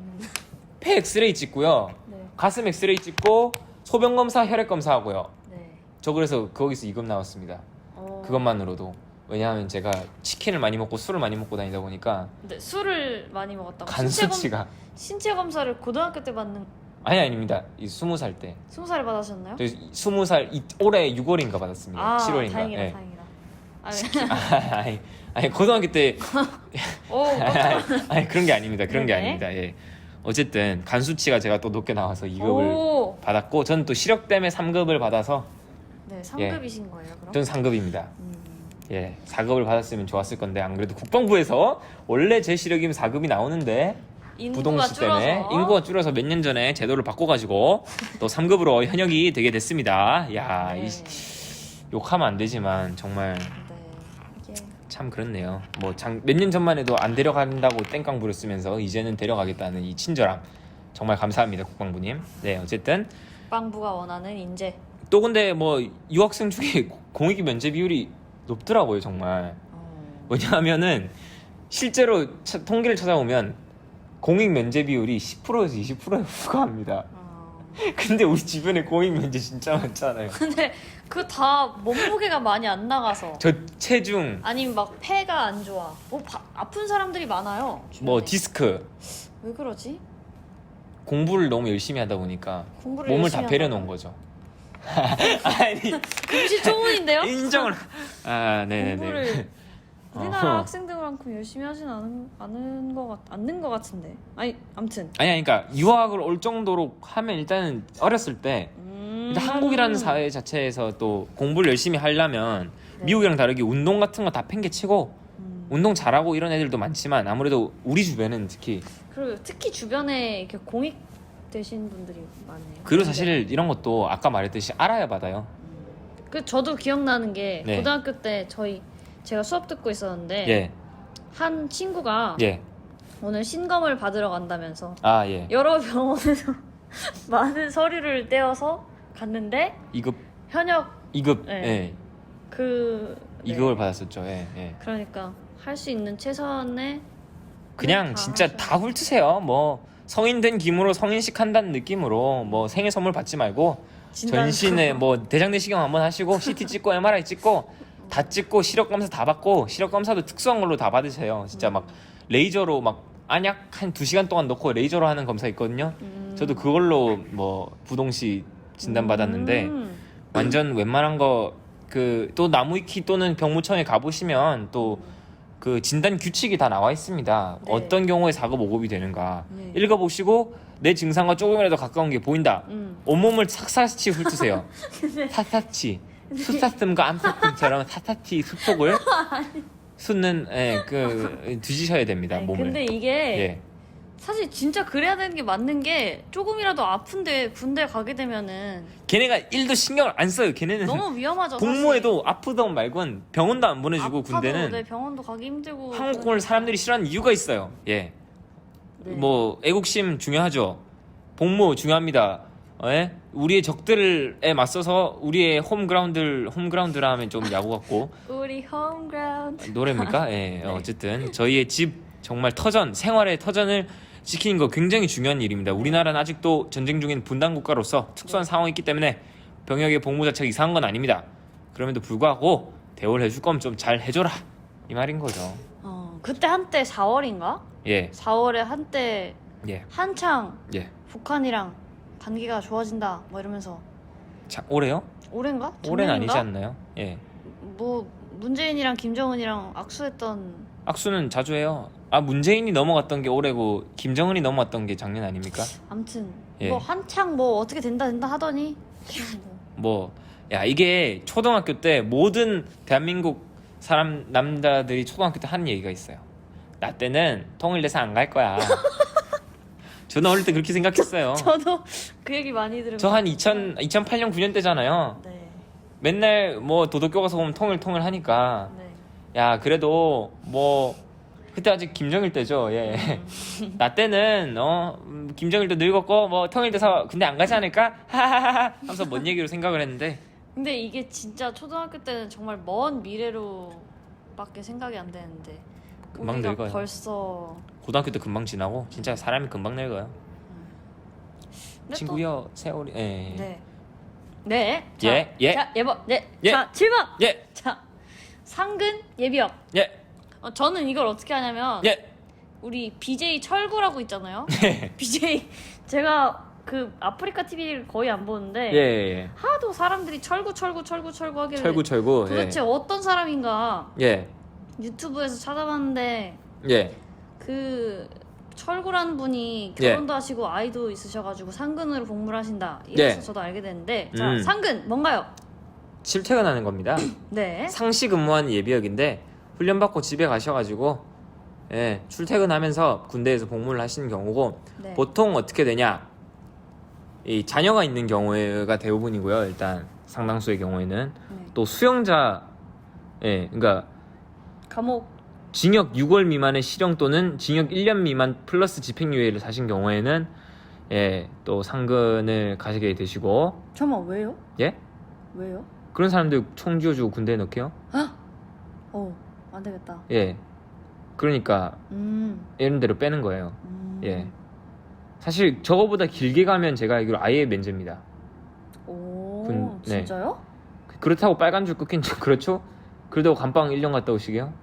폐 엑스레이 찍고요. 네. 가슴 엑스레이 찍고 소변 검사, 혈액 검사하고요. 네. 저 그래서 거기서 2급 나왔습니다. 그것만으로도. 왜냐하면 제가 치킨을 많이 먹고 술을 많이 먹고 다니다 보니까 근데 술을 많이 먹었다고 간 수치가 신체 검사를 고등학교 때 받는 아닙니다. 이 20살 때 20살에 받으셨나요? 저 20살 올해 6월인가 받았습니다. 7월인가. 다행이다. 예. 다행이다. 아니 고등학교 때 깜짝이야. 그런 게 아닙니다. 그런 게 네네. 아닙니다. 예. 어쨌든 간 수치가 제가 또 높게 나와서 2급을 받았고 저는 또 시력 때문에 3급을 받아서 네, 3급이신 거예요, 그럼? 저는 3급입니다. 예, 4급을 받았으면 좋았을 건데 안 그래도 국방부에서 원래 제 시력이면 4급이 나오는데 부동시 때문에 인구가 줄어서 몇 년 전에 제도를 바꿔가지고 또 3급으로 현역이 되게 됐습니다. 야, 네. 욕하면 안 되지만 정말 네. 이게 참 그렇네요. 뭐 몇 년 전만 해도 안 데려간다고 땡깡 부렸으면서 이제는 데려가겠다는 이 친절함 정말 감사합니다, 국방부님. 네, 어쨌든 국방부가 원하는 인재. 또 근데 뭐 유학생 중에 공익 면제 비율이 높더라고요, 정말. 왜냐하면은 실제로 통계를 찾아보면 공익 면제 비율이 10%에서 20%에 불과합니다. 근데 우리 주변에 공익 면제 진짜 많잖아요. 근데 그 다 몸무게가 많이 안 나가서 저 체중, 아니면 막 폐가 안 좋아. 뭐 아픈 사람들이 많아요. 뭐 주변에. 디스크. 왜 그러지? 공부를 너무 열심히 하다 보니까 공부를 몸을 열심히 다 배려 놓은 한다고요? 거죠. 아니 금시초문인데요? 인정을 네네네. 공부를 우리나라 학생들만큼 열심히 하진 않는 것 같은데. 아무튼. 아니 그러니까 유학을 올 정도로 하면 일단은 어렸을 때 일단 한국이라는 사회 자체에서 또 공부를 열심히 하려면 네. 미국이랑 다르게 운동 같은 거 다 팽개치고 운동 잘하고 이런 애들도 많지만 아무래도 우리 주변은 특히 그리고 특히 주변에 이렇게 공익 되신 분들이 많네요. 그리고 사실 이런 것도 아까 말했듯이 알아야 받아요. 그 저도 기억나는 게 네. 고등학교 때 제가 수업 듣고 있었는데 예. 한 친구가 예. 오늘 신검을 받으러 간다면서 예. 여러 병원에서 많은 서류를 떼어서 갔는데 2급 현역 2급 네. 예. 네. 2급을 받았었죠. 예. 그러니까 할 수 있는 최선의 그냥 다 진짜 하셔야 다 훑으세요. 뭐 성인 된 김으로 성인식 한다는 느낌으로 뭐 생일 선물 받지 말고 진단 전신에 뭐 대장 내시경 한번 하시고 CT 찍고 MRI 찍고 다 찍고 시력 검사 다 받고 시력 검사도 특수한 걸로 다 받으세요. 진짜 막 레이저로 막 안약 한 2시간 동안 넣고 레이저로 하는 검사 있거든요. 저도 그걸로 뭐 부동시 진단받았는데 완전 웬만한 거 그 또 나무위키 또는 병무청에 가보시면 또 그 진단 규칙이 다 나와 있습니다. 네. 어떤 경우에 사고 보급이 되는가 네. 읽어보시고 내 증상과 조금이라도 가까운 게 보인다. 온몸을 삭사치 훑으세요. 사사치 수사슴과 암사슴처럼 사사치 수폭을 숫는 그 뒤지셔야 됩니다. 아니, 몸을. 근데 이게 예. 사실 진짜 그래야 되는 게 맞는 게 조금이라도 아픈데 군대 가게 되면은 걔네가 1도 신경을 안 써요. 걔네는 너무 위험하죠. 복무에도 아프던 말곤 병원도 안 보내주고 군대는 네, 병원도 가기 힘들고 한국군을 사람들이 싫어하는 이유가 있어요. 예. 네. 뭐 애국심 중요하죠. 복무 중요합니다. 예? 우리의 적들에 맞서서 우리의 홈그라운드라 하면 좀 야구 같고 우리 홈그라운드 노래입니까? 예. 어쨌든 저희의 집 정말 터전 생활의 터전을 지키는 거 굉장히 중요한 일입니다. 우리나라는 아직도 전쟁 중인 분단 국가로서 특수한 상황이 있기 때문에 병역의 복무 자체가 이상한 건 아닙니다. 그럼에도 불구하고 대우를 해줄 거면 좀 잘 해줘라 이 말인 거죠. 그때 한때 4월인가? 예. 4월에 한때 예. 한창 예. 북한이랑 관계가 좋아진다 뭐 이러면서 자, 올해요? 올해인가? 올해는 아니지 작년인가? 않나요? 예. 뭐 문재인이랑 김정은이랑 악수했던 악수는 자주 해요. 아, 문재인이 넘어갔던 게 올해고 김정은이 넘어갔던 게 작년 아닙니까? 아무튼 예. 뭐 한창 뭐 어떻게 된다 하더니 뭐, 야, 이게 초등학교 때 모든 대한민국 사람, 남자들이 초등학교 때 하는 얘기가 있어요. 나 때는 통일돼서 안 갈 거야. 저는 어릴 때 그렇게 생각했어요. 저도 그 얘기 많이 들은 저 한 2008년 9년 때잖아요. 네. 맨날 뭐 도덕교 가서 보면 통일 하니까. 네. 야, 그래도 뭐 그때 아직 김정일 때죠. 예. 나 때는 김정일도 늙었고 뭐 통일돼서 군대 안 가지 않을까? 하하하하 하면서 뭔 얘기로 생각을 했는데 근데 이게 진짜 초등학교 때는 정말 먼 미래로밖에 생각이 안 되는데 금방 우리가 늙어요. 벌써 고등학교 때 금방 지나고 진짜 사람이 금방 늙어요. 근데 친구여 세월이 또, 예. 네. 네. 자, 예, 예. 자, 예번. 네. 예. 자, 7번. 예. 자. 상근 예비역. 예. 저는 이걸 어떻게 하냐면 예. 우리 BJ 철구라고 있잖아요. 예. BJ 제가 그 아프리카 TV를 거의 안 보는데 예. 하도 사람들이 철구 하길래 철구. 도대체 어떤 사람인가 예. 유튜브에서 찾아봤는데 예. 그 철구라는 분이 예. 결혼도 하시고 아이도 있으셔가지고 상근으로 복무를 하신다 이래서 예. 저도 알게 됐는데 자 상근 뭔가요? 출퇴근하는 겁니다. 네. 상시 근무하는 예비역인데 훈련 받고 집에 가셔가지고 예, 출퇴근하면서 군대에서 복무를 하시는 경우고 네. 보통 어떻게 되냐? 이 자녀가 있는 경우가 대부분이고요. 일단 상당수의 경우에는 네. 또 수용자, 예, 그러니까 감옥 징역 6월 미만의 실형 또는 징역 1년 미만 플러스 집행유예를 사신 경우에는 예, 또 상근을 가시게 되시고 잠깐만 왜요? 예? 왜요? 그런 사람들 총 쥐어주고 군대에 넣게요? 안 되겠다. 예. 그러니까 이런 대로 빼는 거예요. 예. 사실 저거보다 길게 가면 제가 알기로 아예 면제입니다. 오, 네. 진짜요? 그렇다고 빨간 줄 끊긴 좀 그렇죠? 그러다고 감방 1년 갔다 오시게요?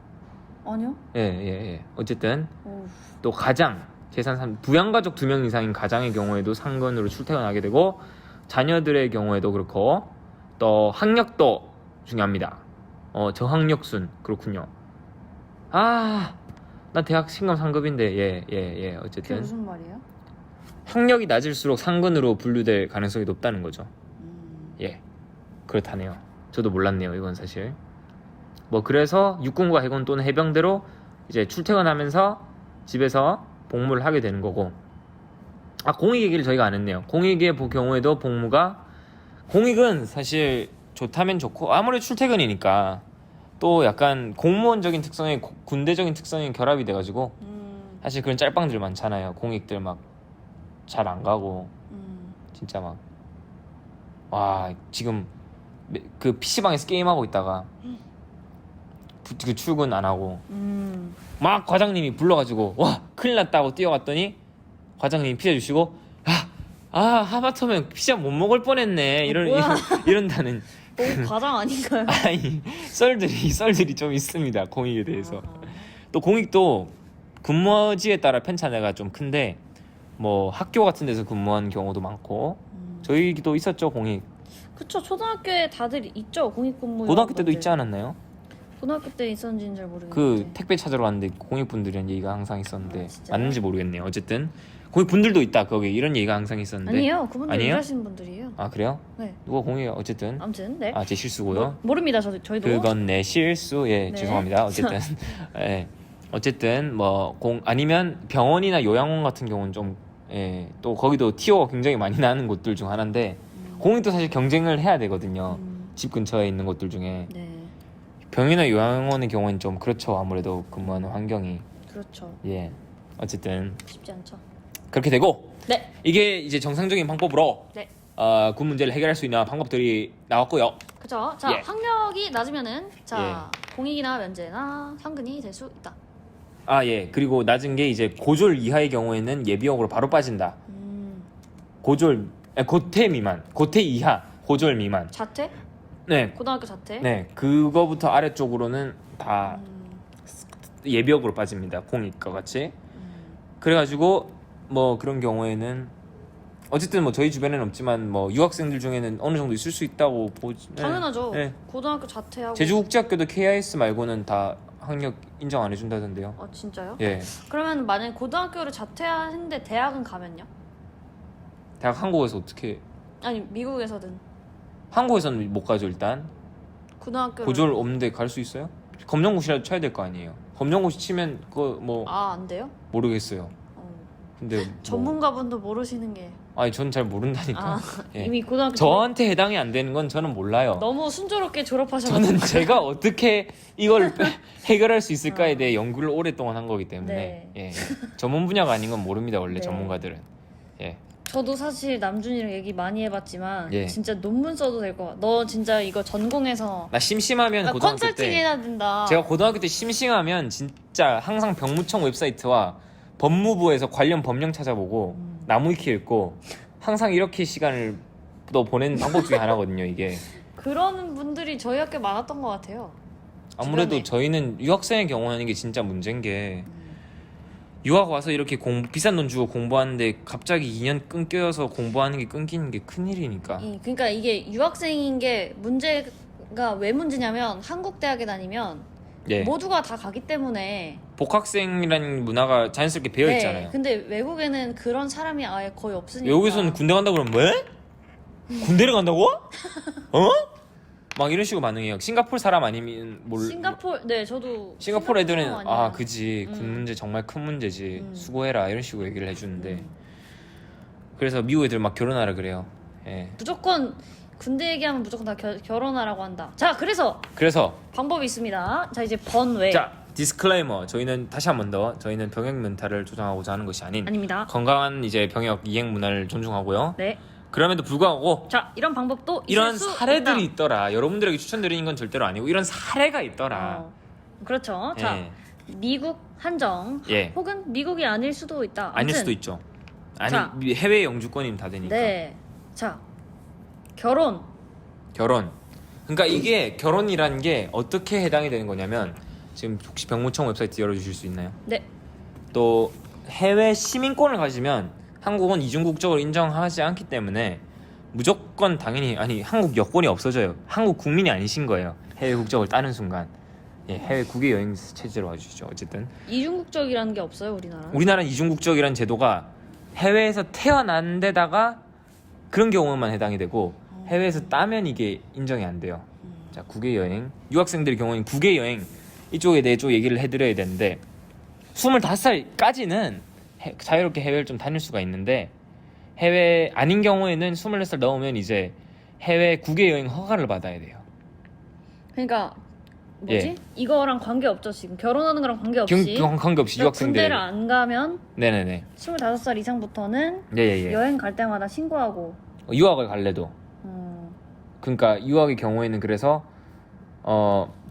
아니요. 예. 어쨌든 오, 또 가장 부양가족 2명 이상인 가장의 경우에도 상근으로 출퇴근하게 되고 자녀들의 경우에도 그렇고 또 학력도 중요합니다. 저학력순 그렇군요. 나 대학 신검 상급인데 그게 어쨌든 무슨 말이에요? 학력이 낮을수록 상근으로 분류될 가능성이 높다는 거죠. 예, 그렇다네요. 저도 몰랐네요. 이건 사실 뭐 그래서 육군과 해군 또는 해병대로 이제 출퇴근하면서 집에서 복무를 하게 되는 거고 공익 얘기를 저희가 안 했네요. 공익의 경우에도 공익은 사실 좋다면 좋고 아무래도 출퇴근이니까 또 약간 공무원적인 특성에 군대적인 특성이 결합이 돼가지고 사실 그런 짤방들 많잖아요. 공익들 막 잘 안 가고 진짜 막 지금 그 PC방에서 게임하고 있다가 그 출근 안 하고 막 과장님이 불러가지고 와 큰일 났다고 뛰어갔더니 과장님이 피자 주시고 하마터면 피자 못 먹을 뻔했네 이런다는 너무 과장 아닌가요? 아니 썰들이 좀 있습니다. 공익에 대해서 또 공익도 근무지에 따라 편차가 좀 큰데 뭐 학교 같은 데서 근무한 경우도 많고 저희도 있었죠 공익. 그쵸. 초등학교에 다들 있죠. 공익근무. 고등학교 때도 있지 않았나요? 고등학교 때 있었는지는 잘 모르겠는데. 그 택배 찾으러 갔는데 공익분들이란 얘기가 항상 있었는데 아, 진짜요? 맞는지 모르겠네요. 어쨌든 공익분들도 있다 거기 이런 얘기가 항상 있었는데. 아니에요. 그분들 아니에요? 일하시는 분들이에요. 아 그래요? 네. 누가 공익 어쨌든 아무튼 네. 아 제 실수고요. 모릅니다. 저희도. 그건 내 실수. 예, 네. 죄송합니다. 어쨌든 예. 어쨌든 뭐 아니면 병원이나 요양원 같은 경우는 좀 예, 또 거기도 티오가 굉장히 많이 나는 곳들 중 하나인데 공익도 사실 경쟁을 해야 되거든요. 집 근처에 있는 곳들 중에 네. 병이나 요양원의 경우는 좀 그렇죠. 아무래도 근무하는 환경이 그렇죠. 예. 어쨌든 쉽지 않죠. 그렇게 되고 네. 이게 이제 정상적인 방법으로 네. 군 문제를 해결할 수 있는 방법들이 나왔고요. 그죠. 자, 예. 학력이 낮으면은 자, 공익이나 면제나 상근이 될 수 있다. 아 예. 그리고 낮은 게 이제 고졸 이하의 경우에는 예비역으로 바로 빠진다. 고졸 고퇴 미만, 고퇴 이하, 고졸 미만. 자퇴? 네. 고등학교 자퇴? 네. 그거부터 아래쪽으로는 다 예비역으로 빠집니다. 공익과 같이. 그래가지고 뭐 그런 경우에는 어쨌든 뭐 저희 주변에는 없지만 뭐 유학생들 중에는 어느 정도 있을 수 있다고 보지. 당연하죠. 네. 고등학교 자퇴하고. 제주국제학교도 KIS 말고는 다 학력 인정 안 해준다던데요. 아 진짜요? 예. 그러면 만약 고등학교를 자퇴했는데 대학은 가면요? 대학 한국에서 어떻게? 아니 미국에서든 한국에서는 못 가죠 일단. 고등학교 고졸 없는데 갈 수 있어요? 검정고시라도 쳐야 될 거 아니에요. 검정고시 치면 그거 뭐 아안 돼요? 모르겠어요. 어. 근데 뭐, 전문가분도 모르시는 게 아니 전 잘 모른다니까. 아, 예. 이미 고등학교 저한테 해당이 안 되는 건 저는 몰라요. 너무 순조롭게 졸업하셔가지고 저는 제가 어떻게 이걸 해결할 수 있을까에 대해 연구를 오랫동안 한 거기 때문에 네. 예. 전문 분야가 아닌 건 모릅니다 원래 네. 전문가들은. 예. 저도 사실 남준이랑 얘기 많이 해봤지만 예. 진짜 논문 써도 될 것 같아. 너 진짜 이거 전공해서 나 심심하면 고등학교 컨설팅 때 해야 된다. 제가 고등학교 때 심심하면 진짜 항상 병무청 웹사이트와 법무부에서 관련 법령 찾아보고 나무위키 읽고 항상 이렇게 시간을 또 보내는 방법 중에 하나거든요 이게. 그런 분들이 저희 학교에 많았던 것 같아요. 아무래도 주변에. 저희는 유학생의 경우는 이게 진짜 문제인 게 유학 와서 이렇게 비싼 돈 주고 공부하는데 갑자기 2년 끊겨서 공부하는 게 끊기는 게 큰일이니까. 그러니까 이게 유학생인 게 문제가 왜 문제냐면 한국 대학에 다니면 예. 모두가 다 가기 때문에 복학생이라는 문화가 자연스럽게 배어 네, 있잖아요. 근데 외국에는 그런 사람이 아예 거의 없으니까. 여기서는 군대 간다 그러면 왜? 군대를 간다고? 어? 막 이런 식으로 반응해요. 싱가포르 사람 아니면 싱가포르 네 저도 싱가포르 애들은 사람 아 아니에요. 그지 군 문제 정말 큰 문제지 수고해라 이런 식으로 얘기를 해주는데 그래서 미국 애들 막 결혼하라 그래요. 예. 무조건 군대 얘기하면 무조건 다 결혼하라고 한다. 자 그래서 그래서 방법이 있습니다. 자 이제 번외 자 디스클레이머 저희는 다시 한 번 더 저희는 병역 멘탈을 조장하고자 하는 것이 아닌 아닙니다. 건강한 이제 병역 이행 문화를 존중하고요. 네. 그럼에도 불구하고 자 이런 방법도 이런 있을 수 사례들이 있다. 있더라. 여러분들에게 추천드리는 건 절대로 아니고 이런 사례가 있더라. 그렇죠. 자 예. 미국 한정 예. 혹은 미국이 아닐 수도 있다. 아닐 아무튼, 수도 있죠. 아니 자. 해외 영주권이면 다 되니까. 네. 자 결혼. 그러니까 이게 결혼이라는 게 어떻게 해당이 되는 거냐면 지금 혹시 병무청 웹사이트 열어주실 수 있나요? 네. 또 해외 시민권을 가지면 한국은 이중 국적을 인정하지 않기 때문에 무조건 당연히 아니 한국 여권이 없어져요. 한국 국민이 아니신 거예요. 해외 국적을 따는 순간. 예, 해외 국외 여행 체제로 와주시죠. 어쨌든 이중국적이라는 게 없어요 우리나라. 우리나라는 이중 국적이라는 제도가 해외에서 태어난 데다가 그런 경우만 해당이 되고 해외에서 따면 이게 인정이 안 돼요. 자, 국외 여행. 유학생들의 경우는 국외 여행 이쪽에 대해 좀 얘기를 해드려야 되는데 25살까지는 자유롭게 해외를 좀 다닐 수가 있는데 해외 아닌 경우에는 24살 넘으면 이제 해외 국외 여행 허가를 받아야 돼요. 그러니까 뭐지? 예. 이거랑 관계 없죠 지금 결혼하는 거랑 관계 없이. 관계없이 그러니까 유학생들. 군대를 안 가면 네네네. 25살 이상부터는 예예예. 여행 갈 때마다 신고하고. 유학을 갈래도. 그러니까 유학의 경우에는 그래서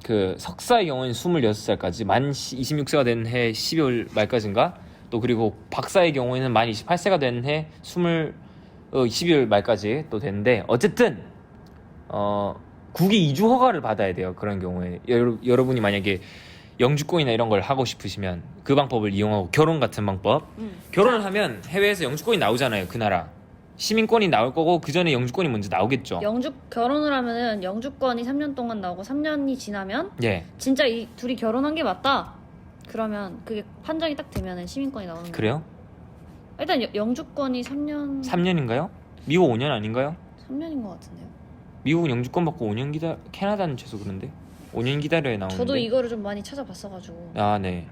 그 석사의 경우에는 26살까지 만 26세가 된 해 12월 말까지인가? 또 그리고 박사의 경우에는 만 28세가 된 해 12월 말까지 또 되는데 어쨌든 국외 이주 허가를 받아야 돼요. 그런 경우에 여러분이 만약에 영주권이나 이런 걸 하고 싶으시면 그 방법을 이용하고 결혼 같은 방법. 결혼을 하면 해외에서 영주권이 나오잖아요. 그 나라 시민권이 나올 거고 그 전에 영주권이 먼저 나오겠죠. 결혼을 하면은 영주권이 3년 동안 나오고 3년이 지나면 예. 진짜 이 둘이 결혼한 게 맞다. 그러면 그게 판정이 딱 되면은 시민권이 나오는 거예요. 그래요? 일단 영주권이 3년 3년인가요? 미국 5년 아닌가요? 3년인 것 같은데요. 미국은 영주권 받고 5년 기다 캐나다는 최소 그런데 5년 기다려야 나오는데. 저도 이거를 좀 많이 찾아봤어가지고. 아, 네.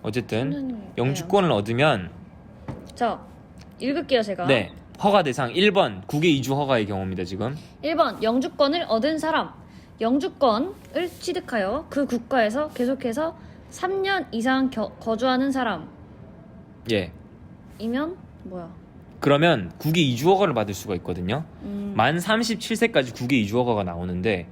어쨌든 3년이 영주권을 얻으면 자, 읽을게요 제가. 네. 허가 대상 1번 국외 이주 허가의 경우입니다. 지금 1번 영주권을 얻은 사람. 영주권을 취득하여 그 국가에서 계속해서 3년 이상 거주하는 사람이면 예. 뭐야? 그러면 국외 이주 허가를 받을 수가 있거든요. 만 37세까지 국외 이주 허가가 나오는데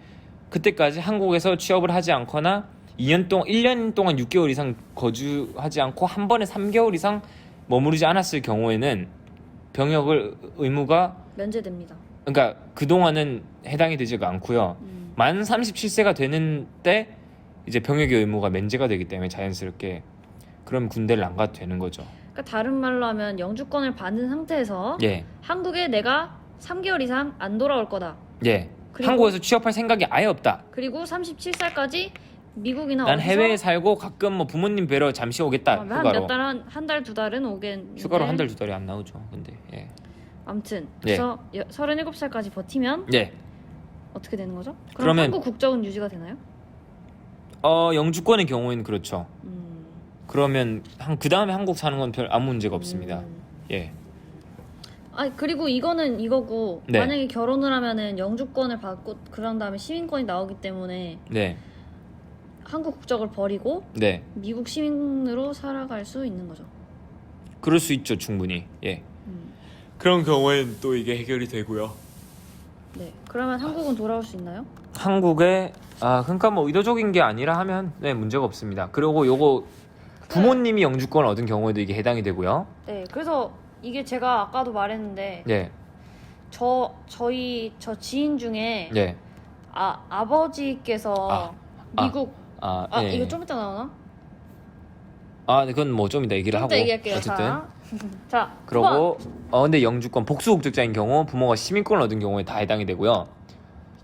그때까지 한국에서 취업을 하지 않거나 1년 동안 6개월 이상 거주하지 않고 한 번에 3개월 이상 머무르지 않았을 경우에는 병역을 의무가 면제됩니다. 그러니까 그동안은 해당이 되지가 않고요. 만 37세가 되는 때 이제 병역의 의무가 면제가 되기 때문에 자연스럽게 그럼 군대를 안 가도 되는 거죠. 그러니까 다른 말로 하면 영주권을 받은 상태에서 예. 한국에 내가 3개월 이상 안 돌아올 거다. 예. 그리고- 한국에서 취업할 생각이 아예 없다. 그리고 37살까지 미국이나 난 어디서 해외에 살고 가끔 뭐 부모님 뵈러 잠시 오겠다. 휴가로. 한 달 두 달은 오겠는데 휴가로 한 달 두 달이 안 나오죠. 근데 예. 아무튼 예. 그래서 37살까지 버티면 예. 어떻게 되는 거죠? 그럼 그러면- 한국 국적은 유지가 되나요? 영주권의 경우에는 그렇죠. 음, 그러면 그 다음에 한국 사는 건 별 아무 문제가 없습니다. 음. 예. 아 그리고 이거는 이거고 네. 만약에 결혼을 하면은 영주권을 받고 그런 다음에 시민권이 나오기 때문에 네. 한국 국적을 버리고 네. 미국 시민으로 살아갈 수 있는 거죠. 그럴 수 있죠, 충분히. 예. 음. 그런 경우에는 또 이게 해결이 되고요. 네. 그러면 한국은 돌아올 수 있나요? 한국에 그러니까 뭐 의도적인 게 아니라 하면 네, 문제가 없습니다. 그리고 요거 부모님이 영주권을 얻은 경우에도 이게 해당이 되고요. 네. 그래서 이게 제가 아까도 말했는데 예. 저 지인 중에 예. 아버지께서 미국 예. 이거 좀 이따 나오나? 네, 그건 뭐 좀 이따 얘기를 좀 하고 이따 얘기할게요. 어쨌든 자, 그러고 근데 영주권 복수 국적자인 경우 부모가 시민권을 얻은 경우에 다 해당이 되고요.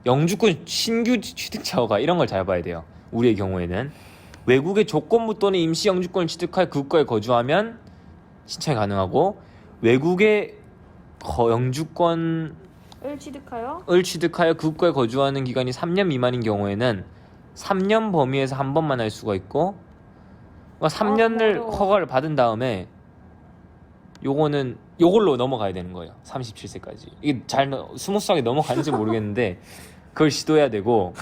영주권 신규 취득자 허가 이런 걸 잘 봐야 돼요. 우리의 경우에는 외국의 조건부 또는 임시 영주권을 취득하여 그 국가에 거주하면 신청이 가능하고 외국의 영주권을 취득하여 취득하여 그 국가에 거주하는 기간이 3년 미만인 경우에는 3년 범위에서 한 번만 할 수가 있고 3년을 어려워. 허가를 받은 다음에 요걸로 넘어가야 되는 거예요. 37세까지. 이게 잘 스무스하게 넘어가는지 모르겠는데 그걸 시도해야 되고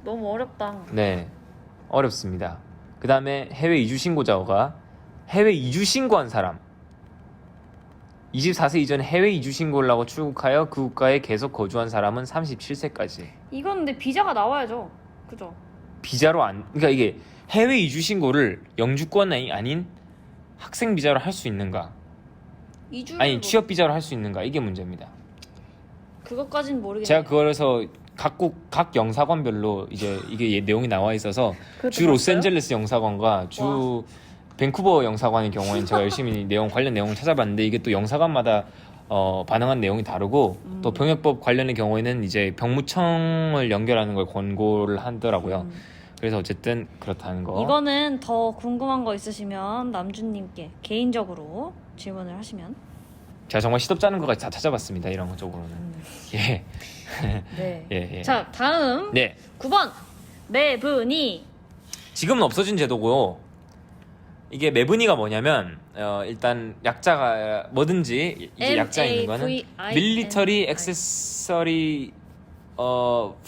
너무 어렵다. 네. 어렵습니다. 그 다음에 해외 이주 신고자 허가 해외 이주 신고한 사람 24세 이전 해외 이주 신고를 하고 출국하여 그 국가에 계속 거주한 사람은 37세까지 이건 근데 비자가 나와야죠. 그죠? 비자로 그러니까 이게 해외 이주 신고를 영주권이 아닌 학생 비자로 할 수 있는가? 아니 취업 비자로 할 수 있는가? 이게 문제입니다. 그것까지는 모르겠네요. 제가 그래서 각 영사관별로 이제 이게 내용이 나와 있어서 그것도 주 봤어요? 로스앤젤레스 영사관과 주 밴쿠버 영사관의 경우에는 제가 열심히 관련 내용을 찾아봤는데 이게 또 영사관마다 반응한 내용이 다르고 또 병역법 관련의 경우에는 이제 병무청을 연결하는 걸 권고를 하더라고요. 그래서 어쨌든 그렇다는 거. 이거는 더 궁금한 거 있으시면 남준님께 개인적으로 질문을 하시면. 제가 정말 시덥지 않은 것까지 다 찾아봤습니다. 이런 쪽으로는. 예. 네. 예. 자, 다음 네. 9번 매분이. 지금은 없어진 제도고 이게 매분이가 뭐냐면 일단 약자가 뭐든지 이제 약자 있는 거는 밀리터리 액세서리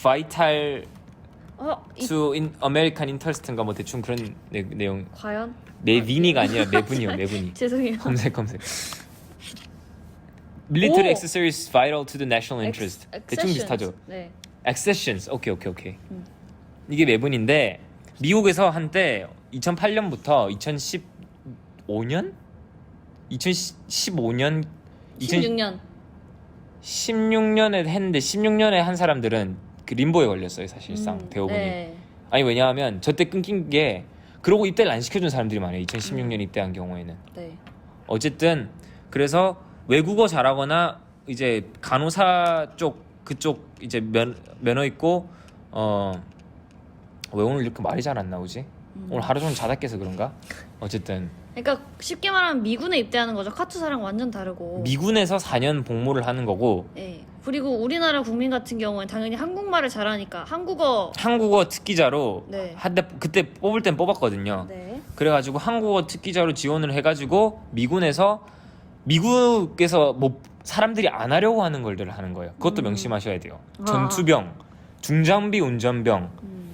바이탈 to American Interest인가 뭐 대충 그런 내용. 과연? 매분이가 아니라 매분이요. 매분이. 죄송해요. 검색. Military 오! accessories vital to the national interest. 대충 비슷하죠. 네. accessions. 오케이. 이게 매분인데 미국에서 한때 2008년부터 2015년 16년. 16년에 했는데 16년에 한 사람들은 그 림보에 걸렸어요. 사실상 대부분이. 네. 아니 왜냐하면 저때 끊긴 게 그러고 입대를 안 시켜준 사람들이 많아요. 2016년 입대한 경우에는. 네. 어쨌든 그래서 외국어 잘하거나 이제 간호사 쪽 그쪽 이제 면허 있고 왜 오늘 이렇게 말이 잘 안 나오지? 오늘 하루 종일 자다 깨서 그런가? 어쨌든 그러니까 쉽게 말하면 미군에 입대하는 거죠. 카투사랑 완전 다르고. 미군에서 4년 복무를 하는 거고 네. 그리고 우리나라 국민 같은 경우는 당연히 한국말을 잘하니까 한국어. 한국어 특기자로 네. 한때 그때 뽑을 땐 뽑았거든요. 네. 그래가지고 한국어 특기자로 지원을 해가지고 미국에서 뭐 사람들이 안 하려고 하는 걸들 하는 거예요. 그것도 명심하셔야 돼요. 전투병, 중장비 운전병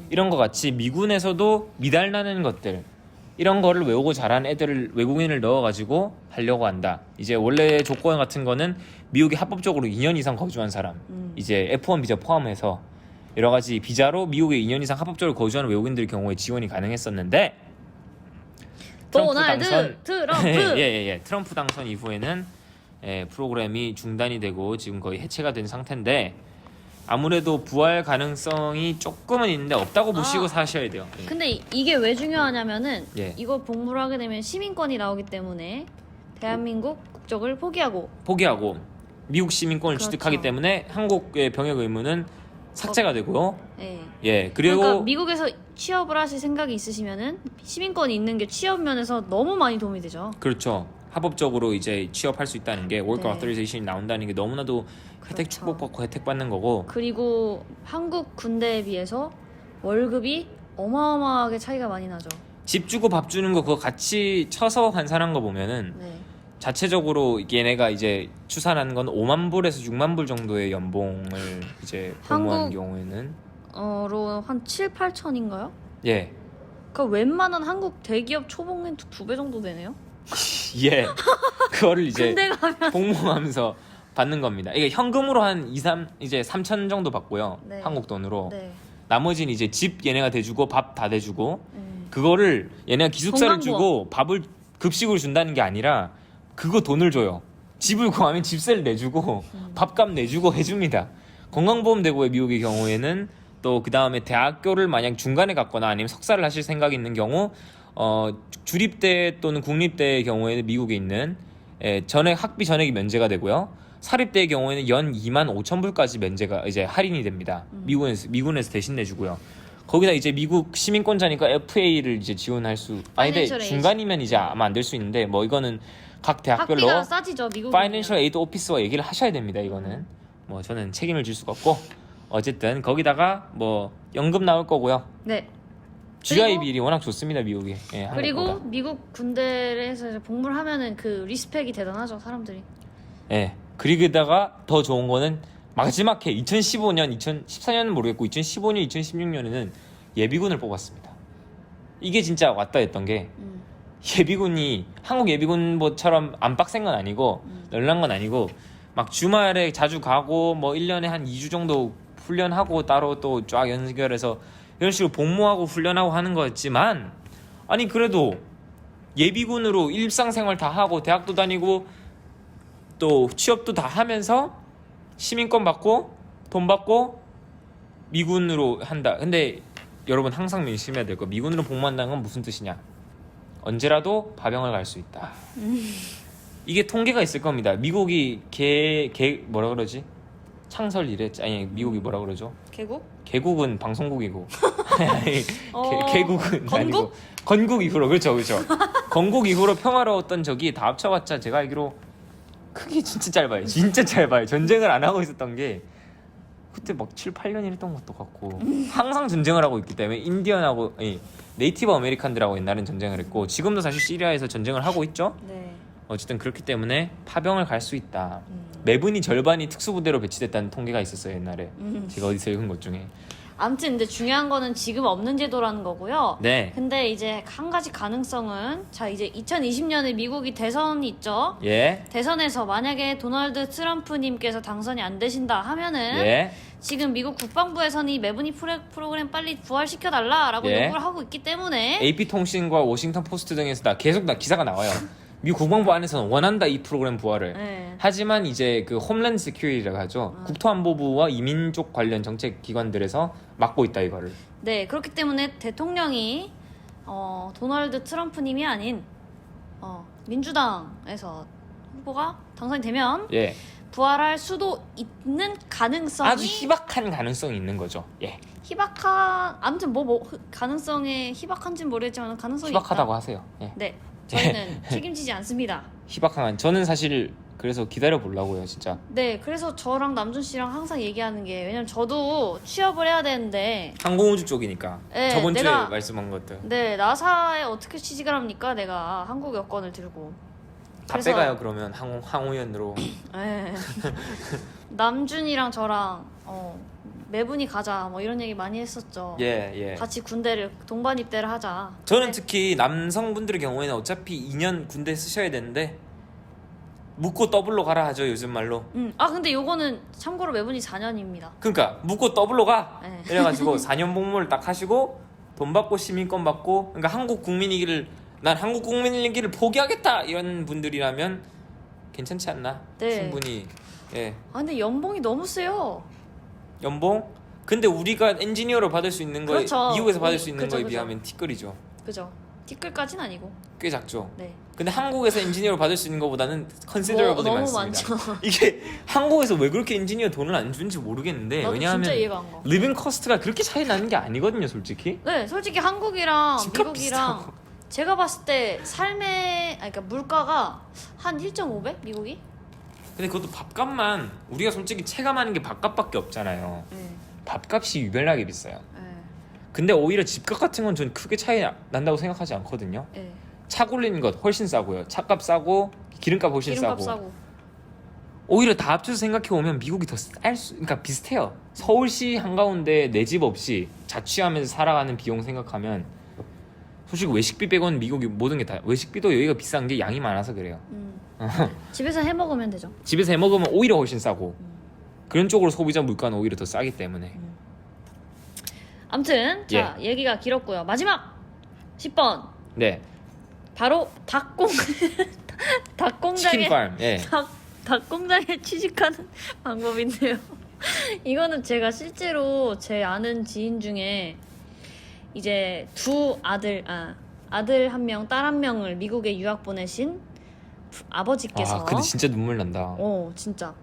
이런 거 같이 미군에서도 미달나는 것들 이런 거를 외우고 잘하는 애들을 외국인을 넣어가지고 하려고 한다. 이제 원래 조건 같은 거는 미국에 합법적으로 2년 이상 거주한 사람, 이제 F1 비자 포함해서 여러 가지 비자로 미국에 2년 이상 합법적으로 거주하는 외국인들 경우에 지원이 가능했었는데 도널드 트럼프. 예. 트럼프 당선 이후에는 프로그램이 중단이 되고 지금 거의 해체가 된 상태인데 아무래도 부활 가능성이 조금은 있는데 없다고 보시고 사셔야 돼요. 예. 근데 이게 왜 중요하냐면은 예. 이거 복무를 하게 되면 시민권이 나오기 때문에 대한민국 국적을 포기하고 미국 시민권을 그렇죠. 취득하기 때문에 한국의 병역 의무는 삭제가 되고요. 예. 예, 그리고 그러니까 미국에서 취업을 하실 생각이 있으시면은 시민권이 있는 게 취업 면에서 너무 많이 도움이 되죠. 그렇죠. 합법적으로 이제 취업할 수 있다는 게 Work 네. Authorization이 나온다는 게 너무나도 혜택 그렇죠. 축복받고 혜택 받는 거고 그리고 한국 군대에 비해서 월급이 어마어마하게 차이가 많이 나죠. 집 주고 밥 주는 거 그거 같이 쳐서 환산한 거 보면은 네. 자체적으로 얘네가 이제 추산하는 건 5만 불에서 6만 불 정도의 연봉을 이제 복무한 한국- 경우에는 로 한 7, 8천인가요? 예. 그러니까 웬만한 한국 대기업 초봉은 2배 정도 되네요. 예. 그거를 이제 군대 가면 복무하면서 받는 겁니다. 이게 현금으로 한 2, 3 이제 3천 정도 받고요. 네. 한국 돈으로. 네. 나머지는 이제 집 얘네가 대주고 밥 다 대주고 그거를 얘네가 기숙사를 건강보험. 주고 밥을 급식으로 준다는 게 아니라 그거 돈을 줘요. 집을 구하면 집세를 내주고 밥값 내주고 해줍니다. 건강보험 대고의 미국의 경우에는 또 그 다음에 대학교를 만약 중간에 갔거나 아니면 석사를 하실 생각이 있는 경우 주립대 또는 국립대의 경우에는 미국에 있는 전액 학비 전액이 면제가 되고요. 사립대의 경우에는 연 2만 5천 불까지 면제가 이제 할인이 됩니다. 미군에서 대신 내주고요. 거기다 이제 미국 시민권자니까 FA를 이제 지원할 수. 아니 근데 Financial aid. 중간이면 이제 아마 안 될 수 있는데 뭐 이거는 각 대학별로 학비가 싸지죠 미국. 파이낸셜 에이드 오피스와 얘기를 하셔야 됩니다. 이거는 뭐 저는 책임을 질 수가 없고 어쨌든 거기다가 뭐 연금 나올 거고요. 네. GI 그리고- 비율이 워낙 좋습니다 미국이. 예, 그리고 한국보다. 미국 군대에서 이제 복무를 하면은 그 리스펙이 대단하죠 사람들이. 예. 그리고다가 더 좋은 거는 마지막 해 2015년, 2014년은 모르겠고 2015년, 2016년에는 예비군을 뽑았습니다. 이게 진짜 왔다 했던 게 예비군이 한국 예비군처럼 안 빡센 건 아니고 널난 건 아니고 막 주말에 자주 가고 뭐 1년에 한 2주 정도 훈련하고 따로 또 쫙 연결해서 이런 식으로 복무하고 훈련하고 하는 거였지만 아니 그래도 예비군으로 일상생활 다 하고 대학도 다니고 또 취업도 다 하면서 시민권 받고 돈 받고 미군으로 한다. 근데 여러분 항상 명심해야 될 거 미군으로 복무한다는 건 무슨 뜻이냐? 언제라도 파병을 갈 수 있다. 이게 통계가 있을 겁니다. 미국이 뭐라 그러지? 창설 이래 아니 미국이 뭐라 그러죠? 개국? 개국은 방송국이고 어, 개국은 건국? 아니고 건국 이후로 그렇죠. 건국 이후로 평화로웠던 적이 다 합쳐봤자 제가 알기로 크게 진짜 짧아요. 진짜 짧아요. 전쟁을 안 하고 있었던 게 그때 막 7, 8년 이랬던 것도 같고 항상 전쟁을 하고 있기 때문에 인디언하고 네이티브 아메리칸들하고 옛날엔 전쟁을 했고 지금도 사실 시리아에서 전쟁을 하고 있죠. 네. 어쨌든 그렇기 때문에 파병을 갈 수 있다. 매분이 절반이 특수부대로 배치됐다는 통계가 있었어요 옛날에. 제가 어디서 읽은 것 중에. 아무튼 근데 중요한 거는 지금 없는 제도라는 거고요. 네. 근데 이제 한 가지 가능성은 자 이제 2020년에 미국이 대선이 있죠. 예. 대선에서 만약에 도널드 트럼프님께서 당선이 안 되신다 하면은 예. 지금 미국 국방부에서는 이 매분이 프로그램 빨리 부활시켜달라라고 예. 요구를 하고 있기 때문에 AP 통신과 워싱턴 포스트 등에서 계속 기사가 나와요. 미국 국방부 안에서는 원한다 이 프로그램 부활을. 네. 하지만 이제 그 홈랜드 세큐리티라고 하죠. 국토안보부와 이민 쪽 관련 정책 기관들에서 맡고 있다 이거를. 네, 그렇기 때문에 대통령이 도널드 트럼프님이 아닌 민주당에서 후보가 당선이 되면 예. 부활할 수도 있는 가능성이 아주 희박한 가능성이 있는 거죠. 예. 희박한 아무튼 가능성이 희박한지는 모르겠지만 가능성이 희박하다고 있다. 하세요. 예. 네, 저희는 책임지지 않습니다. 희박한. 저는 사실 그래서 기다려 보려고요, 진짜. 네, 그래서 저랑 남준 씨랑 항상 얘기하는 게 왜냐면 저도 취업을 해야 되는데 항공우주 쪽이니까. 네, 저번 주에 내가- 말씀한 것들. 네 나사에 어떻게 취직을 합니까? 내가 한국 여권을 들고 다 그래서- 빼가요 그러면 항우연으로. 네. 남준이랑 저랑 매분이 가자 뭐 이런 얘기 많이 했었죠. 예, 예. 같이 군대를 동반 입대를 하자. 저는 네. 특히 남성분들의 경우에는 어차피 2년 군대 쓰셔야 되는데 묻고 더블로 가라 하죠 요즘 말로. 근데 요거는 참고로 매분이 4년입니다. 그러니까 묻고 더블로 가. 네. 이래가지고 4년 복무를 딱 하시고 돈 받고 시민권 받고. 그러니까 한국 국민이기를 난 한국 국민이기를 포기하겠다 이런 분들이라면 괜찮지 않나? 네. 충분히. 예. 근데 연봉이 너무 세요. 연봉? 근데 우리가 엔지니어로 받을 수 있는 거에 그렇죠. 미국에서 받을 수 있는 그죠, 거에 그죠. 비하면 티끌이죠. 그죠? 티끌까지는 아니고. 꽤 작죠. 네. 근데 한국에서 엔지니어로 받을 수 있는 것보다는 컨시더러블이 너무 많습니다. 많죠. 이게 한국에서 왜 그렇게 엔지니어 돈을 안 주는지 모르겠는데 나도 왜냐하면 진짜 이해가 안 가. 리빙 커스트가 그렇게 차이 나는 게 아니거든요, 솔직히. 네, 솔직히 한국이랑 집값 미국이랑 비슷하고. 제가 봤을 때 그러니까 물가가 한 1.5배? 미국이? 근데 그것도 밥값만 우리가 솔직히 체감하는 게 밥값밖에 없잖아요. 네. 밥값이 유별나게 비싸요. 네. 근데 오히려 집값 같은 건 전 크게 차이 난다고 생각하지 않거든요. 네. 차 굴리는 것 훨씬 싸고요. 차값 싸고 기름값 훨씬 기름값 싸고. 싸고. 오히려 다 합쳐서 생각해 보면 미국이 더 그러니까 비슷해요. 서울시 한가운데 내 집 없이 자취하면서 살아가는 비용 생각하면 솔직히 외식비 빼고는 미국이 모든 게 다 외식비도 여기가 비싼 게 양이 많아서 그래요. 집에서 해 먹으면 되죠. 집에서 해 먹으면 오히려 훨씬 싸고 그런 쪽으로 소비자 물가는 오히려 더 싸기 때문에. 아무튼 자, 얘기가 길었고요. 마지막 10번. 네. 바로 닭공장에 치킨팜. 예. 닭공장에 취직하는 방법인데요. 이거는 제가 실제로 제 아는 지인 중에 이제 두 아들 한 명, 딸 한 명을 미국에 유학 보내신 아버지께서 근데 진짜 눈물 난다. 진짜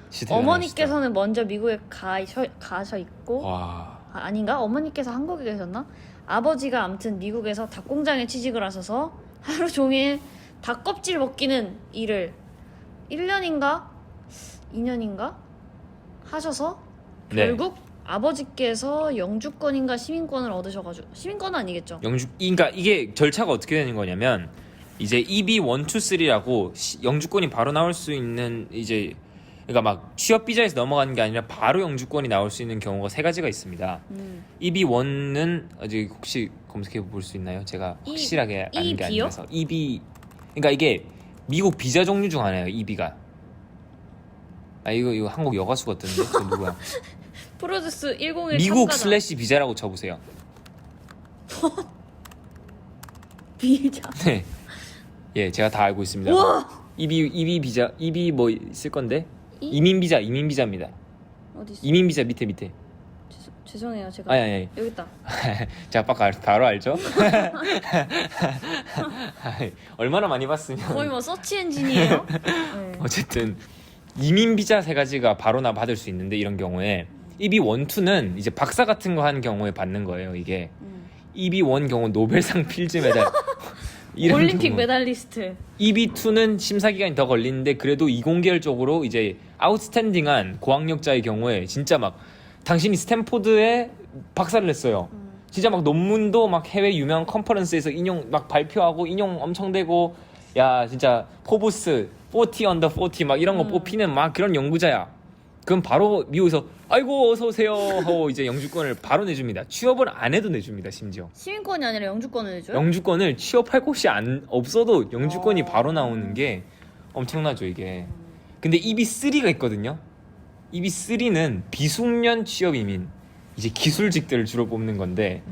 진짜 어머니께서는 먼저 미국에 가셔 있고 와. 아닌가? 어머니께서 한국에 계셨나? 아버지가 아무튼 미국에서 닭공장에 취직을 하셔서 하루 종일 닭껍질 벗기는 일을 1년인가 2년인가 하셔서 네. 결국 아버지께서 영주권인가 시민권을 얻으셔가지고 시민권은 아니겠죠? 그러니까 이게 절차가 어떻게 되는 거냐면 이제 EB 1, 2, 3라고 영주권이 바로 나올 수 있는 이제 그러니까 막 취업 비자에서 넘어가는 게 아니라 바로 영주권이 나올 수 있는 경우가 세 가지가 있습니다. EB 1은 아직 혹시 검색해 볼 수 있나요? 제가 확실하게 아는 게 EB요? 아니라서 EB 그러니까 이게 미국 비자 종류 중 하나예요. EB가. 이거 한국 여가수 같은데 저 누구야? 프로듀스 101 미국 참가자. / 비자라고 쳐보세요. 비자. 네. 예, 제가 다 알고 있습니다. 우와! EB 비자, EB 뭐 있을 건데? 이? 이민 비자입니다. 어디 있어? 이민 비자 밑에. 죄송해요 제가. 아니. 여기 있다. 제가 바로 알죠? 얼마나 많이 봤으면. 거의 뭐 서치 엔진이에요. 네. 어쨌든 이민 비자 세 가지가 바로 나 받을 수 있는데 이런 경우에 EB 1, 2는 이제 박사 같은 거 하는 경우에 받는 거예요. 이게 EB 1 경우 노벨상 필즈 메달. 이런 올림픽 경우. 메달리스트. EB2는 심사 기간이 더 걸리는데 그래도 이공계열적으로 이제 아웃스탠딩한 고학력자의 경우에 진짜 막 당신이 스탠포드에 박사를 냈어요. 진짜 막 논문도 막 해외 유명 컨퍼런스에서 인용 막 발표하고 인용 엄청 되고 야 진짜 포브스 40 언더 40 막 이런 거 뽑히는 막 그런 연구자야. 그럼 바로 미국에서 아이고 어서 오세요 하고 이제 영주권을 바로 내줍니다. 취업을 안 해도 내줍니다. 심지어 시민권이 아니라 영주권을 내줘요? 영주권을 취업할 곳이 없어도 영주권이 어. 바로 나오는 게 엄청나죠 이게. 근데 EB3가 있거든요. EB3는 비숙련 취업 이민 이제 기술직들을 주로 뽑는 건데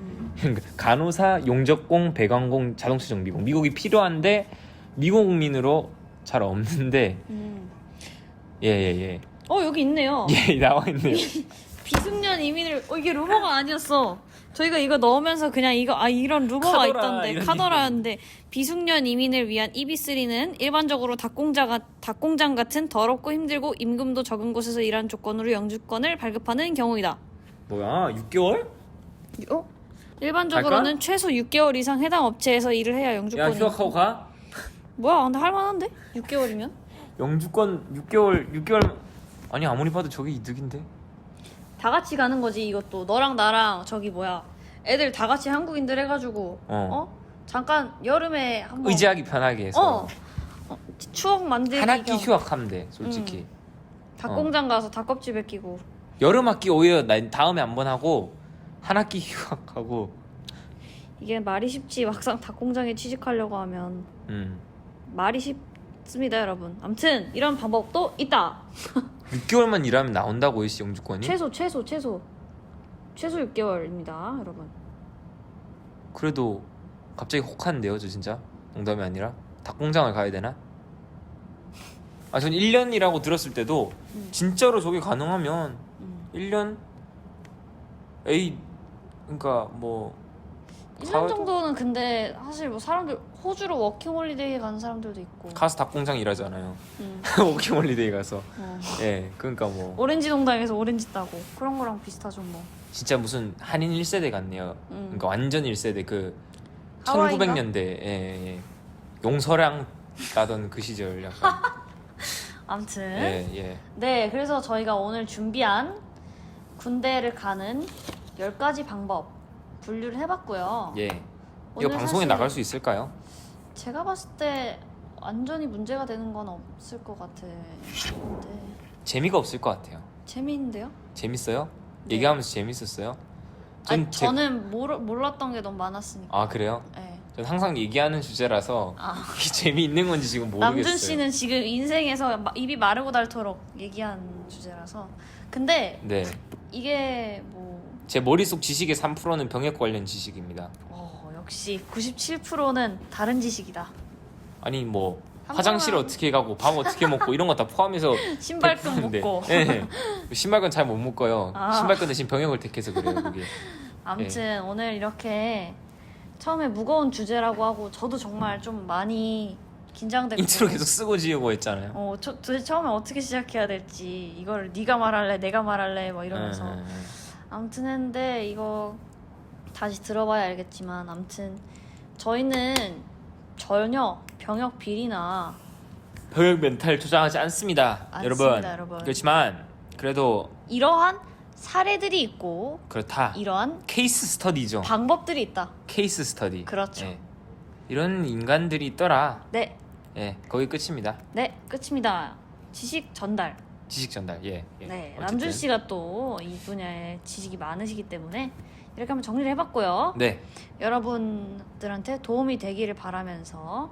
간호사, 용접공, 배관공, 자동차 정비공 미국이 필요한데 미국민으로 잘 없는데 음. 예예예 여기 있네요. 예, 나와 있네요. 비숙련 이민을 이게 루머가 아니었어. 저희가 이거 넣으면서 그냥 이런 루머가 카더라, 있던데 이런 카더라였는데 비숙련 이민을 위한 EB3는 일반적으로 닭공장 같은 더럽고 힘들고 임금도 적은 곳에서 일하는 조건으로 영주권을 발급하는 경우이다. 뭐야 6개월? 일반적으로는 갈까? 최소 6개월 이상 해당 업체에서 일을 해야 야 영주권이. 휴학하고 가? 뭐야? 근데 할만한데? 6개월이면? 영주권 6개월 아니 아무리 봐도 저게 이득인데. 다 같이 가는 거지 이것도. 너랑 나랑 저기 뭐야 애들 다 같이 한국인들 해가지고 잠깐 여름에 한번 의지하기 편하게 해서 추억 만들기 한 학기 겸 휴학하면 돼 솔직히. 닭공장 가서 닭껍질 벗기고. 여름 학기 오히려 다음에 한 번 하고 한 학기 휴학하고. 이게 말이 쉽지 막상 닭공장에 취직하려고 하면 말이 쉽습니다 여러분. 아무튼 이런 방법도 있다. 6개월만 일하면 나온다고 이 영주권이? 최소 6개월입니다 여러분. 그래도 갑자기 혹한데요 저 진짜 농담이 아니라. 닭공장을 가야 되나? 전 1년이라고 들었을 때도 진짜로 저게 가능하면 1년? 에이 그러니까 뭐 1년 정도는 근데 사실 뭐 사람들 호주로 워킹홀리데이 가는 사람들도 있고. 가서 닭공장 일하잖아요. 워킹홀리데이 가서. 예, 그러니까 뭐 오렌지 농장에서 오렌지 따고 그런 거랑 비슷하죠 뭐. 진짜 무슨 한인 1세대 같네요. 그러니까 완전 1세대 그 하와이인가? 1900년대 예. 용서랑 따던 그 시절 약간. 아무튼 예. 네, 그래서 저희가 오늘 준비한 군대를 가는 10가지 방법 분류를 해봤고요. 예. 이거 오늘 방송에 사실 나갈 수 있을까요? 제가 봤을 때 완전히 문제가 되는 건 없을 것 같은데 재미가 없을 것 같아요. 재미있는데요? 재밌어요? 네. 얘기하면서 재밌었어요? 저는 몰랐던 게 너무 많았으니까. 아 그래요? 네. 전 항상 얘기하는 주제라서 이게 재미있는 건지 지금 모르겠어요. 남준 씨는 지금 인생에서 입이 마르고 닳도록 얘기한 주제라서. 근데 네. 이게 뭐 제 머릿속 지식의 3%는 병역 관련 지식입니다. 역시 97%는 다른 지식이다. 아니 뭐 한 화장실 번만- 어떻게 가고 밥 어떻게 먹고 이런 거 다 포함해서 신발끈 100%인데. 묶고. 네. 신발끈 잘 못 묶어요. 아. 신발끈 대신 병역을 택해서 그래요 그게. 아무튼 오늘 이렇게 처음에 무거운 주제라고 하고 저도 정말 좀 많이 긴장됐고. 인트로 계속 쓰고 지우고 했잖아요. 도대체 처음에 어떻게 시작해야 될지 이걸 네가 말할래 내가 말할래 뭐 이러면서 아무튼 했는데 이거 다시 들어봐야 알겠지만 아무튼 저희는 전혀 병역 비리나 병역 멘탈 조장하지 않습니다. 여러분. 그렇지만 그래도 이러한 사례들이 있고 그렇다. 이러한 케이스 스터디죠. 방법들이 있다. 케이스 스터디. 그렇죠. 예. 이런 인간들이 있더라. 네, 예, 거기 끝입니다. 네 끝입니다. 지식 전달. 지식 전달. 예. 네, 어쨌든. 남준 씨가 또 이 분야에 지식이 많으시기 때문에 이렇게 한번 정리를 해봤고요. 네. 여러분들한테 도움이 되기를 바라면서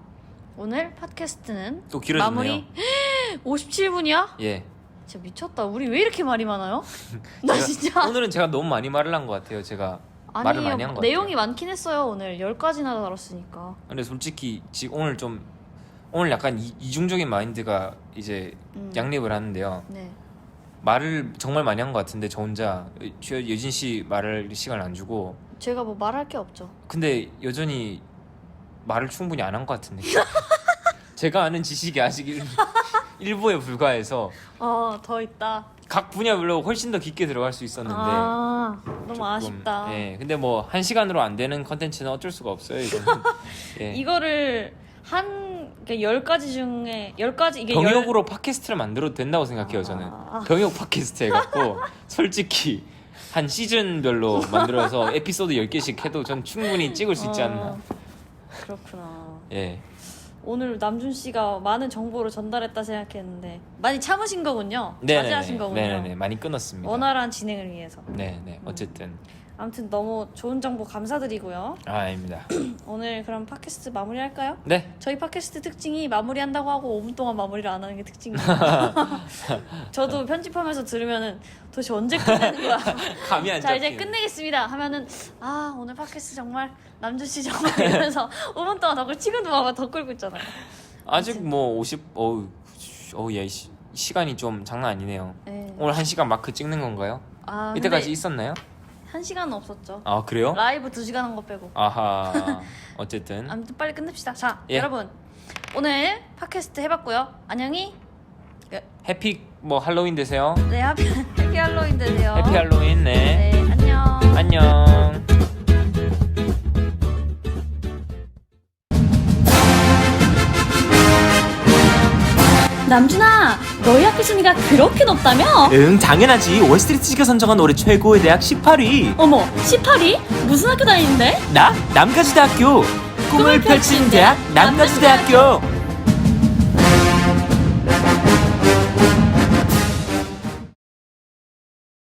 오늘 팟캐스트는 또 길어졌네요. 마무리. 57분이야? 예. 진짜 미쳤다. 우리 왜 이렇게 말이 많아요? 나 진짜. 오늘은 제가 너무 많이 말을 한 것 같아요. 제가 말을 많이 한 것 같아요. 내용이 많긴 했어요. 오늘 10가지나 다뤘으니까. 근데 솔직히 지금 오늘 약간 이중적인 마인드가 이제 양립을 하는데요. 네. 말을 정말 많이 한 것 같은데 저 혼자 여진 씨 말할 시간을 안 주고. 제가 뭐 말할 게 없죠. 근데 여전히 말을 충분히 안 한 것 같은데. 제가 아는 지식이 아직 일부에 불과해서 더 있다. 각 분야별로 훨씬 더 깊게 들어갈 수 있었는데 너무 조금, 아쉽다. 예, 근데 뭐 1시간으로 안 되는 컨텐츠는 어쩔 수가 없어요. 이거는. 예. 이거를 한 10가지 중에 10가지 이게 병역으로 팟캐스트를 만들어도 된다고 생각해요. 저는 병역 팟캐스트 해갖고 솔직히 한 시즌별로 만들어서 에피소드 10개씩 해도 전 충분히 찍을 수 있지 않나. 그렇구나. 예. 오늘 남준 씨가 많은 정보를 전달했다 생각했는데 많이 참으신 거군요. 자제하신 거군요. 네네네. 많이 끊었습니다. 원활한 진행을 위해서. 네네. 어쨌든 아무튼 너무 좋은 정보 감사드리고요. 아닙니다. 오늘 그럼 팟캐스트 마무리할까요? 네. 저희 팟캐스트 특징이 마무리한다고 하고 5분 동안 마무리를 안 하는 게 특징이에요. 저도 편집하면서 들으면은 도대체 언제 끝내는 거야? 감이 안 자 잡히네. 이제 끝내겠습니다 하면은 오늘 팟캐스트 정말 남준 씨 정말 이러면서 5분 동안 덕을 지금도 봐봐 더 끌고 있잖아요. 아직 뭐 50. 예, 시간이 좀 장난 아니네요. 네. 오늘 1시간 마크 찍는 건가요? 아, 이때까지 근데 있었나요? 1시간은 없었죠. 아 그래요? 라이브 2시간 한 거 빼고. 아하. 어쨌든 아무튼 빨리 끝냅시다. 자, 예. 여러분 오늘 팟캐스트 해봤고요. 안녕히. 해피 뭐 할로윈 되세요. 네, 해피 할로윈 되세요. 해피 할로윈. 네. 네, 안녕. 안녕. 남준아, 너희 학교 순위가 그렇게 높다며? 응, 당연하지. 월스트리트지가 선정한 올해 최고의 대학 18위. 어머, 18위? 무슨 학교 다니는데? 나 남가주대학교. 꿈을 펼친 대학 남가주대학교.